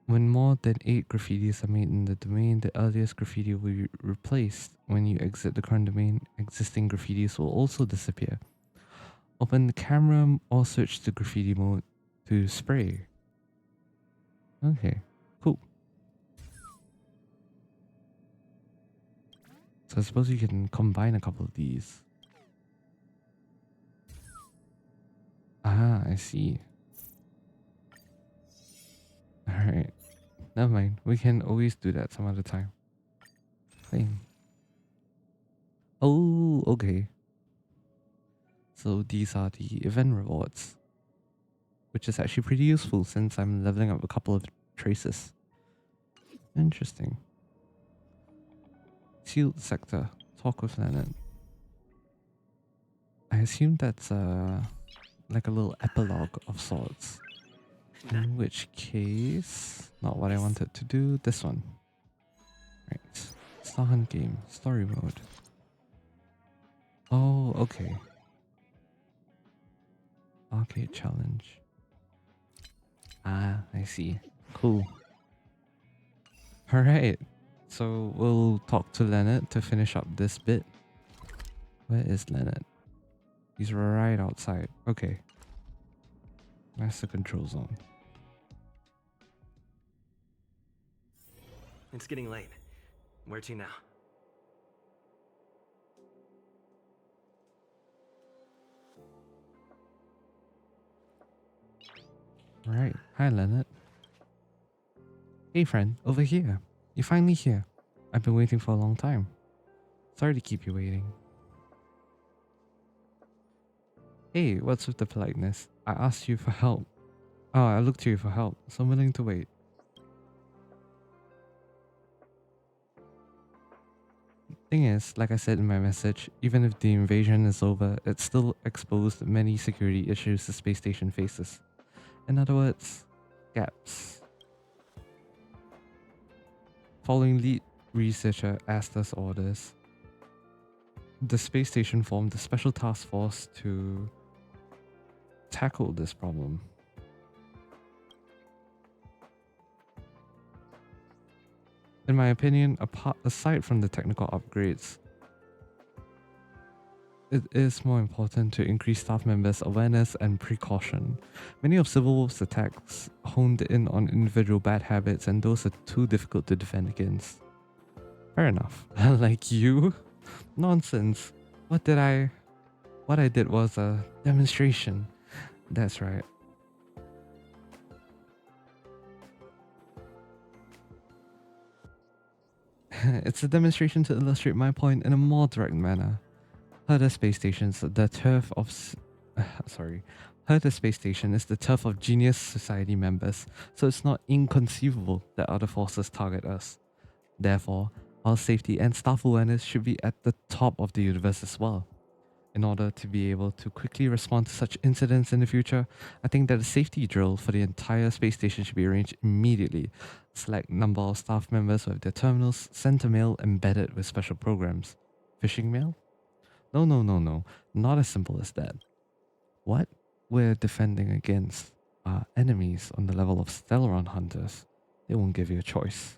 When more than 8 graffitis are made in the domain, the earliest graffiti will be replaced. When you exit the current domain, existing graffitis will also disappear. Open the camera or switch to graffiti mode to spray. Okay, cool. So I suppose you can combine a couple of these. Ah, I see. Alright. Never mind. We can always do that some other time. Fine. Oh, okay. So these are the event rewards, which is actually pretty useful since I'm leveling up a couple of traces. Interesting. Sealed sector. Talk with Leonard. I assume that's like a little epilogue of sorts. In which case, not what I wanted to do. This one. Right. Star Hunt game. Story mode. Oh, okay. Arcade challenge. Ah, I see. Cool. Alright. So we'll talk to Leonard to finish up this bit. Where is Leonard? He's right outside. Okay. That's the control zone. It's getting late. Where to now? Right. Hi, Leonard. Hey, friend. Over here. You're finally here. I've been waiting for a long time. Sorry to keep you waiting. Hey, what's with the politeness? I asked you for help. Oh, I looked to you for help, so I'm willing to wait. Thing is, like I said in my message, even if the invasion is over, it still exposed many security issues the space station faces. In other words, gaps. Following lead researcher Asta's orders, the space station formed a special task force to tackle this problem. In my opinion, aside from the technical upgrades, it is more important to increase staff members' awareness and precaution. Many of Civil War's attacks honed in on individual bad habits, and those are too difficult to defend against. Fair enough. Like you? Nonsense. What I did was a demonstration. That's right. It's a demonstration to illustrate my point in a more direct manner. Herder Space Station's the turf of Herder Space Station is the turf of genius society members, so it's not inconceivable that other forces target us. Therefore, our safety and staff awareness should be at the top of the universe as well. In order to be able to quickly respond to such incidents in the future, I think that a safety drill for the entire space station should be arranged immediately. Select number of staff members with their terminals, send a mail embedded with special programs. Phishing mail? No. Not as simple as that. What we're defending against are enemies on the level of Stellaron hunters. They won't give you a choice.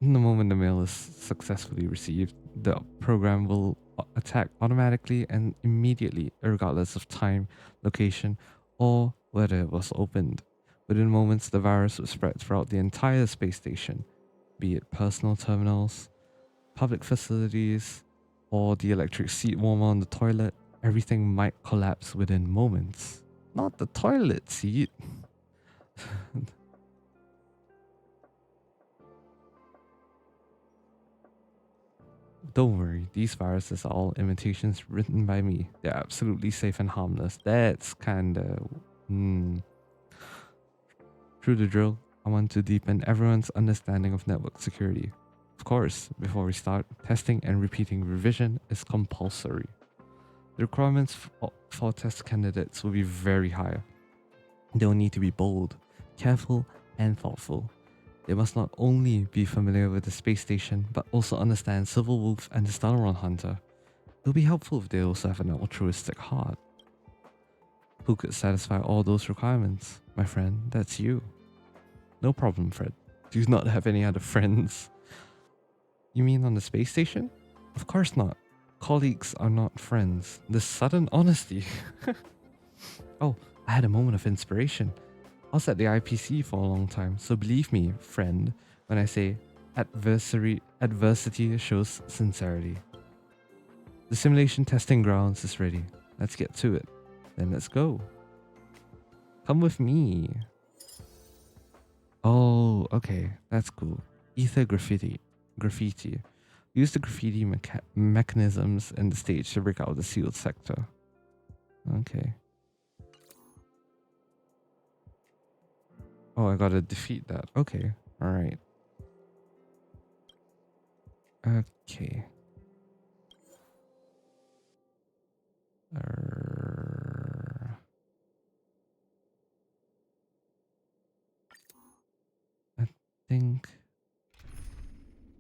The moment the mail is successfully received, the program will attack automatically and immediately, regardless of time, location, or whether it was opened. Within moments, the virus will spread throughout the entire space station, be it personal terminals, public facilities, or the electric seat warmer on the toilet. Everything might collapse within moments. Not the toilet seat. Don't worry, these viruses are all imitations written by me. They're absolutely safe and harmless. That's kinda... Through the drill, I want to deepen everyone's understanding of network security. Of course, before we start, testing and repeating revision is compulsory. The requirements for test candidates will be very high. They'll need to be bold, careful, and thoughtful. They must not only be familiar with the space station, but also understand Civil Wolf and the Stellaron Hunter. It'll be helpful if they also have an altruistic heart. Who could satisfy all those requirements? My friend, that's you. No problem, Fred. Do not have any other friends. You mean on the space station? Of course not. Colleagues are not friends. The sudden honesty. Oh, I had a moment of inspiration. I was at the IPC for a long time, so believe me, friend, when I say adversity shows sincerity. The simulation testing grounds is ready. Let's get to it. Then let's go. Come with me. Oh, okay. That's cool. Ether graffiti. Use the graffiti mechanisms in the stage to break out the sealed sector. Okay. Oh, I gotta defeat that. Okay. Alright. Okay. I think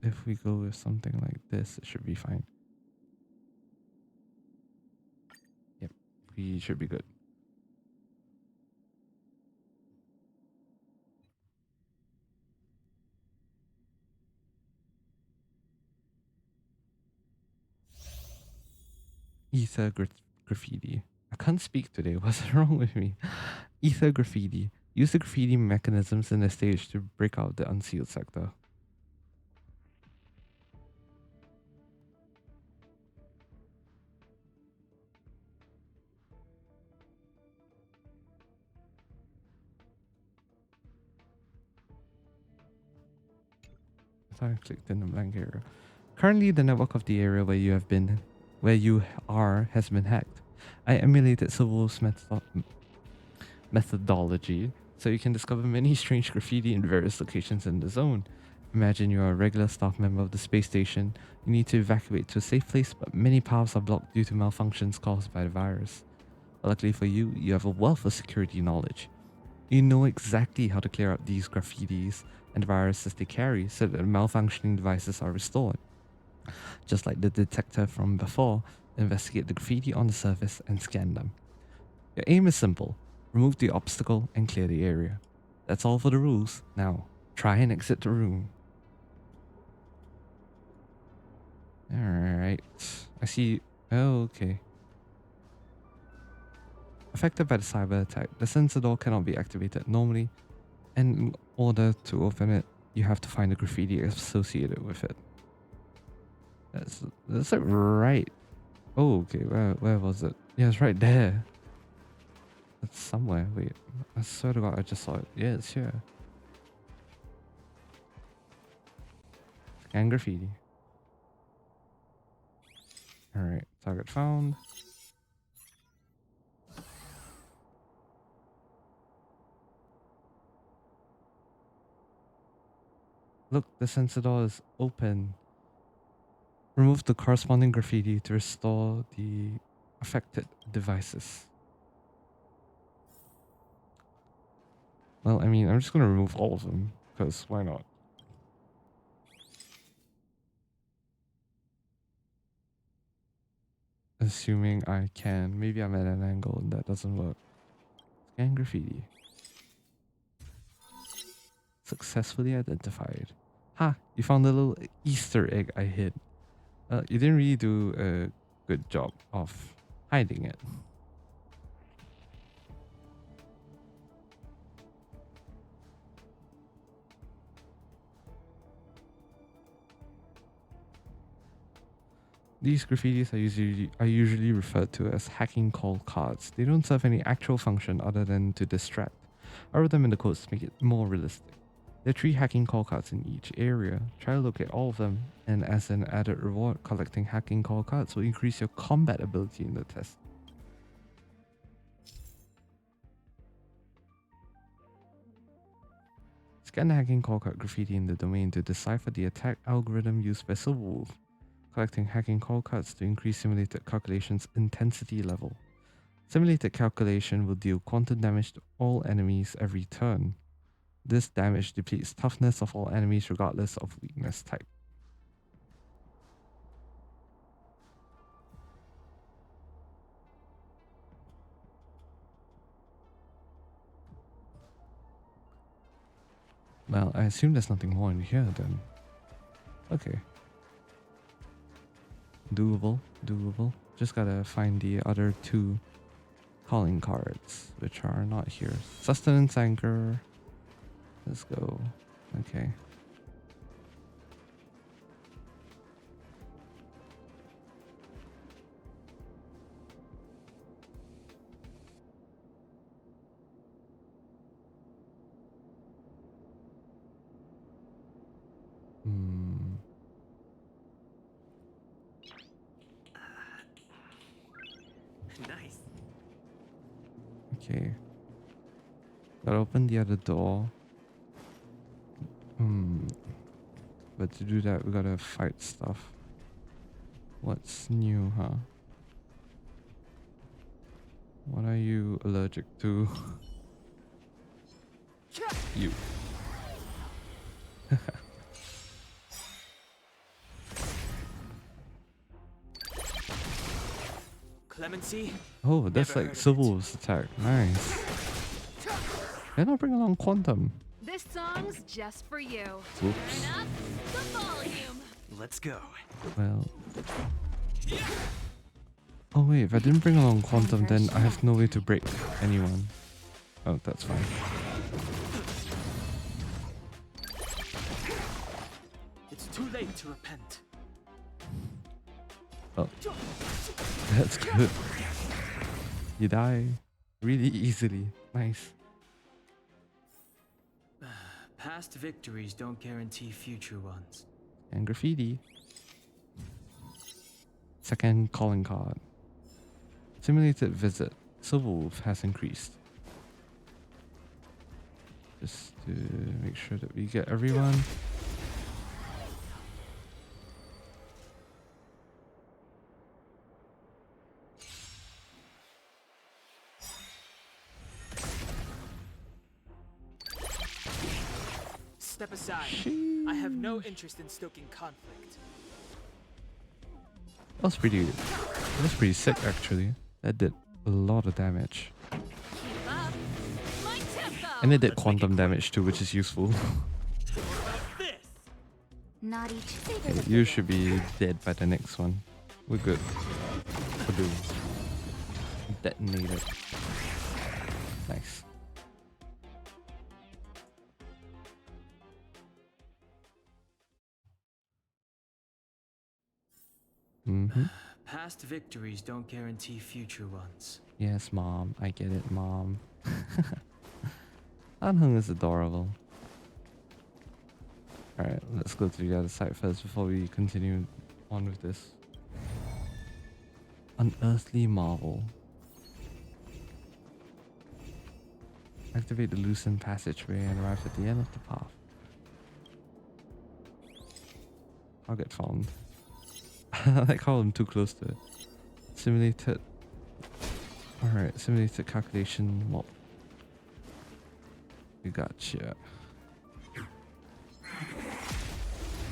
if we go with something like this, it should be fine. Yep, we should be good. Ether graffiti. I can't speak today. What's wrong with me? Ether graffiti. Use the graffiti mechanisms in the stage to break out the unsealed sector. I clicked in the blank area. Currently, the network of the area where you are has been hacked. I emulated Silver's methodology, so you can discover many strange graffiti in various locations in the zone. Imagine you are a regular staff member of the space station. You need to evacuate to a safe place, but many paths are blocked due to malfunctions caused by the virus. But luckily for you, you have a wealth of security knowledge. You know exactly how to clear up these graffitis and viruses they carry so that the malfunctioning devices are restored. Just like the detector from before, investigate the graffiti on the surface and scan them. Your aim is simple. Remove the obstacle and clear the area. That's all for the rules. Now, try and exit the room. Alright. I see. Oh, okay. Affected by the cyber attack, the sensor door cannot be activated normally, and in order to open it, you have to find the graffiti associated with it. That's like right. Oh, okay. Where was it? Yeah, it's right there. It's somewhere. Wait, I swear to God, I just saw it. Yeah, it's here. Scan graffiti. Alright, target found. Look, the sensor door is open. Remove the corresponding graffiti to restore the affected devices. Well, I mean, I'm just gonna remove all of them, because why not? Assuming I can. Maybe I'm at an angle and that doesn't work. Scan graffiti. Successfully identified. Ha! You found the little Easter egg I hid. You didn't really do a good job of hiding it. These graffitis are usually referred to as hacking call cards. They don't serve any actual function other than to distract. I wrote them in the quotes to make it more realistic. There are 3 hacking call cards in each area. Try to locate all of them, and as an added reward, collecting hacking call cards will increase your combat ability in the test. Scan the hacking call card graffiti in the domain to decipher the attack algorithm used by Silverwolf. Collecting hacking call cards to increase simulated calculation's intensity level. Simulated calculation will deal quantum damage to all enemies every turn. This damage depletes toughness of all enemies regardless of weakness type. Well, I assume there's nothing more in here then. Okay. Doable, doable. Just gotta find the other 2 calling cards, which are not here. Sustenance anchor. Let's go. Okay. Nice. Okay. Gotta open the other door. But to do that, we gotta fight stuff. What's new, huh? What are you allergic to? You. Clemency? Oh, that's Never like heard of it. Silverwolf's attack. Nice. Why not bring along Quantum? This song's just for you. Whoops. Turn up the volume. Let's go. Well. Oh wait, if I didn't bring along Quantum, then I have no way to break anyone. Oh, that's fine. It's too late to repent. Oh. That's good. You die really easily. Nice. Past victories don't guarantee future ones. And graffiti. Second calling card. Simulated visit. Silverwolf has increased. Just to make sure that we get everyone. Step aside. I have no interest in stoking conflict. That was pretty sick actually. That did a lot of damage. Keep up. My tempo. And it did quantum damage too, which is useful. Not each Okay, you should be dead by the next one. We're good. Badoo. Detonated. Nice. Past victories don't guarantee future ones. Yes, Mom. I get it, Mom. Anhung is adorable. Alright, let's go to the other side first before we continue on with this. Unearthly marvel. Activate the loosened passageway and arrive at the end of the path. I'll get found. I like how I'm too close to it. Simulated. Alright, simulated calculation mob. We gotcha.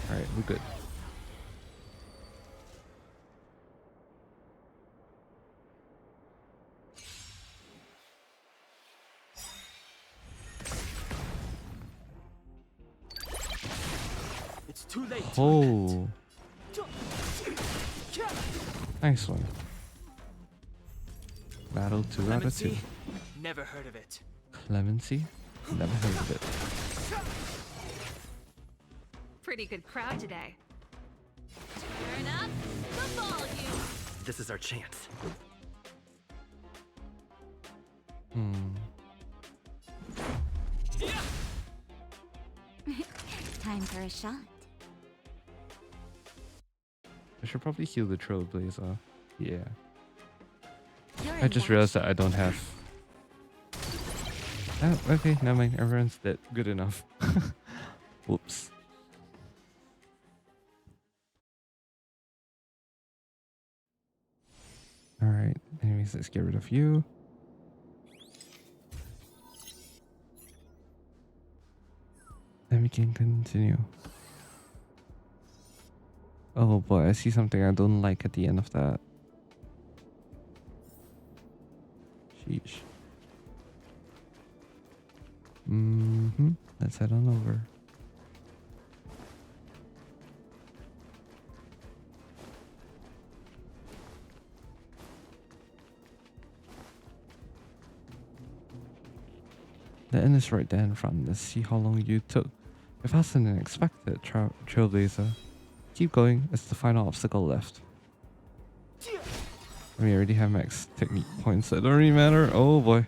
Alright, we're good. It's too late to repent. Oh, nice one. Battle 2 out of 2. Clemency? Never heard of it. Clemency? Never heard of it. Pretty good crowd today. Turn up the volume. this is our chance. Time for a shot. I should probably heal the Trailblazer. Yeah. You're I just realized that I don't have... Oh, okay, never mind. Everyone's dead. Good enough. Whoops. Alright, anyways, let's get rid of you. Then we can continue. Oh boy, I see something I don't like at the end of that. Sheesh. Let's head on over. The inn is right there in front. Let's see how long you took. You're faster than expected, Trailblazer. Keep going, it's the final obstacle left. We already have max technique points, so it don't really matter. Oh boy.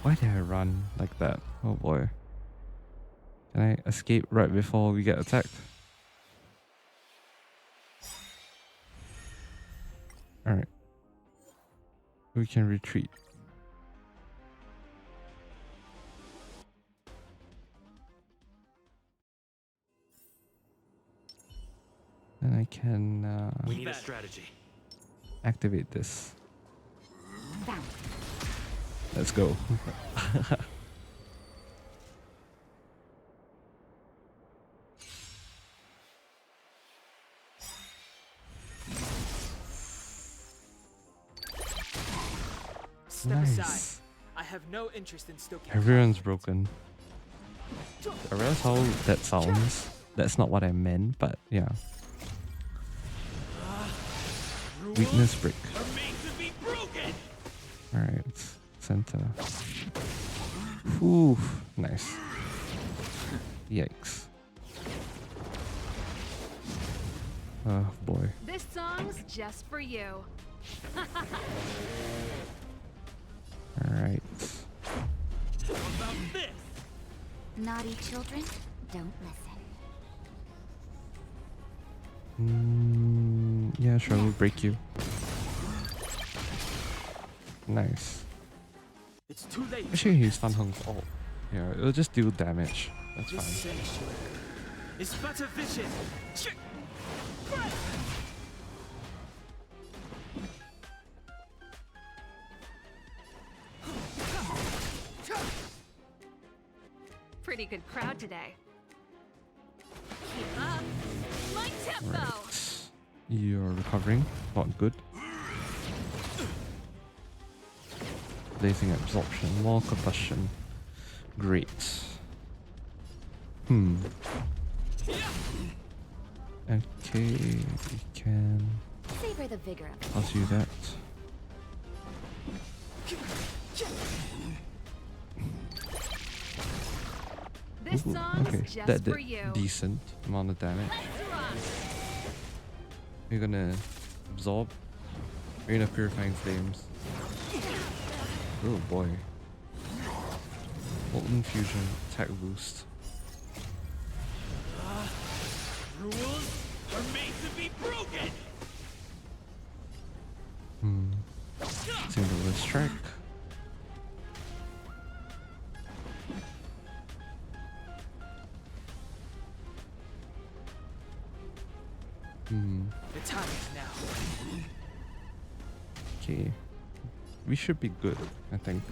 Why did I run like that? Oh boy. Can I escape right before we get attacked? Alright. We can retreat. And I can We need a strategy. activate this. Let's go. Step Nice. aside. I have no interest in stoking Everyone's conflict. broken. I realize how that sounds. That's not what I meant, but yeah. Weakness break. Alright, center. Whew, nice. Yikes. Oh boy. This song's just for you. Alright. Naughty children, don't listen. Yeah, sure, we'll break you. Nice. It's too late. Actually, use Fan Hung's ult. Yeah, it'll just deal damage. That's This fine. sanctuary is but a vision. Pretty good crowd today. Keep up. My tempo. Right. You're recovering. Not good. Blazing absorption. Wall combustion. Great. Okay, we can Savor the vigor of pass you that. This Ooh, song's okay, just that for did you. decent amount of damage. We're gonna absorb. We're gonna purifying flames. Oh boy. Molten fusion, attack boost. Rules are made to be broken. Singular strike. The time is now. Okay. We should be good, I think.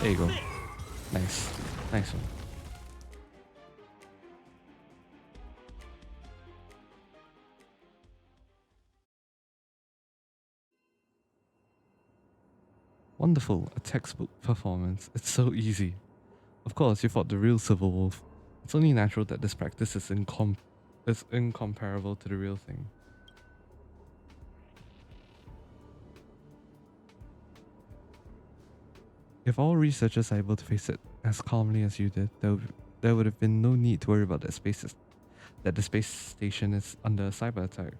There you go. Nice. Nice one. Wonderful, a textbook performance. It's so easy. Of course, you fought the real Civil Wolf. It's only natural that this practice is incomparable to the real thing. If all researchers are able to face it as calmly as you did, there would have been no need to worry about that the space station is under a cyber attack.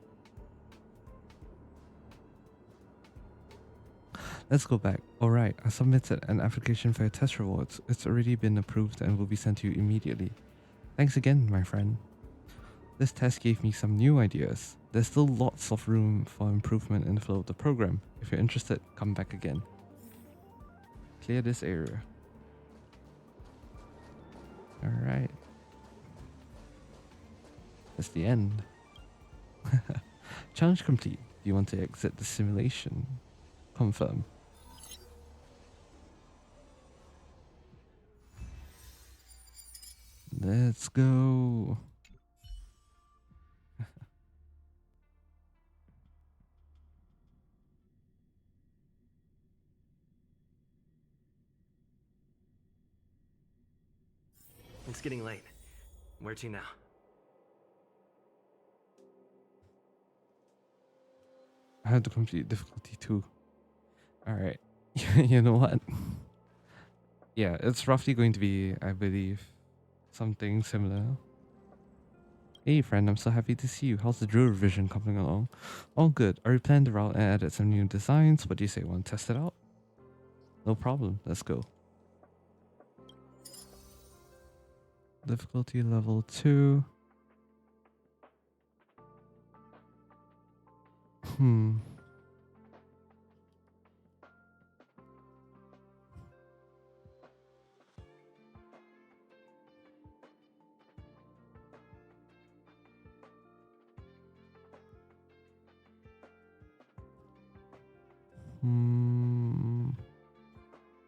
Let's go back. Alright, I submitted an application for your test rewards. It's already been approved and will be sent to you immediately. Thanks again, my friend. This test gave me some new ideas. There's still lots of room for improvement in the flow of the program. If you're interested, come back again. Clear this area. Alright. That's the end. Challenge complete. Do you want to exit the simulation? Confirm. Let's go. It's getting late. Where to now? I had to complete difficulty 2. Alright. You know what? Yeah, it's roughly going to be, I believe, something similar. Hey friend, I'm so happy to see you. How's the drill revision coming along? All good. I replanned the route and added some new designs. What do you say? Want to test it out? No problem. Let's go. Difficulty level 2.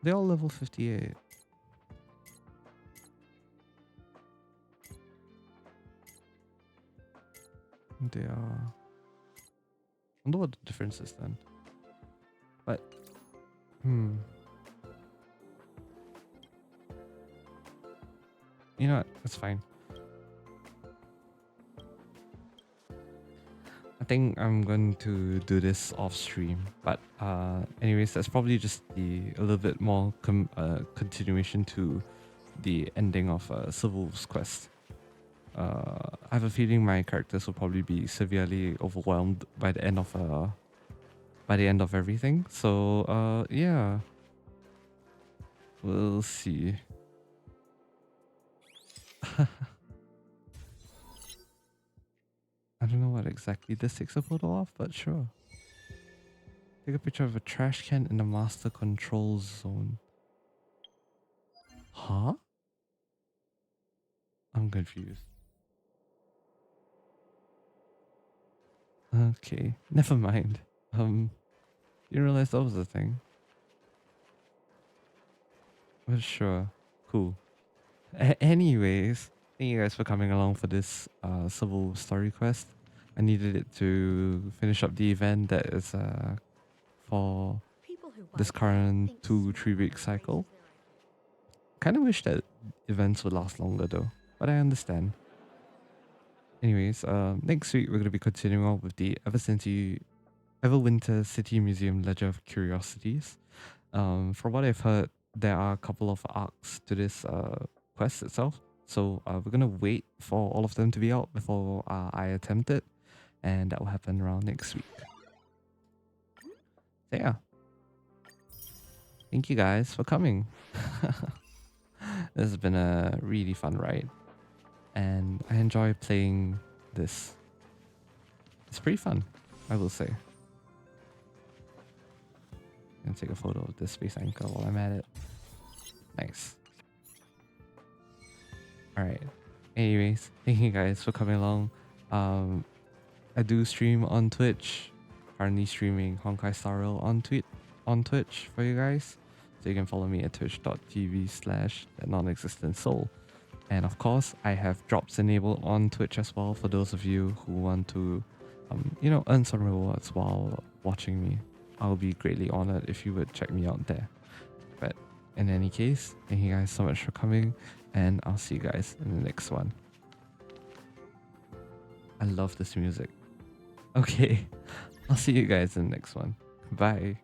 They're all level 58. They are. I wonder what the difference is then. But you know what? It's fine. I think I'm going to do this off stream, but anyways, that's probably just a little bit more continuation to the ending of Civil's quest. I have a feeling my characters will probably be severely overwhelmed by the end of everything. So yeah, we'll see. I don't know what exactly this takes a photo of, but sure. Take a picture of a trash can in the master control zone. Huh? I'm confused. Okay, never mind. Didn't realize that was a thing. But sure, cool. Anyways, thank you guys for coming along for this civil story quest. I needed it to finish up the event that is for this current 2-3 week cycle. Kind of wish that events would last longer though, but I understand. Anyways, next week we're going to be continuing on with the Everwinter City Museum Ledger of Curiosities. From what I've heard, there are a couple of arcs to this quest itself. So we're going to wait for all of them to be out before I attempt it. And that will happen around next week. So yeah. Thank you guys for coming. This has been a really fun ride. And I enjoy playing this. It's pretty fun, I will say. I'm gonna take a photo of this space anchor while I'm at it. Nice. Alright. Anyways, thank you guys for coming along. I do stream on Twitch. Currently streaming Honkai Star Rail on Twitch for you guys. So you can follow me at twitch.tv/non-existent-soul. And of course, I have drops enabled on Twitch as well for those of you who want to, earn some rewards while watching me. I'll be greatly honored if you would check me out there. But in any case, thank you guys so much for coming, and I'll see you guys in the next one. I love this music. Okay, I'll see you guys in the next one. Bye.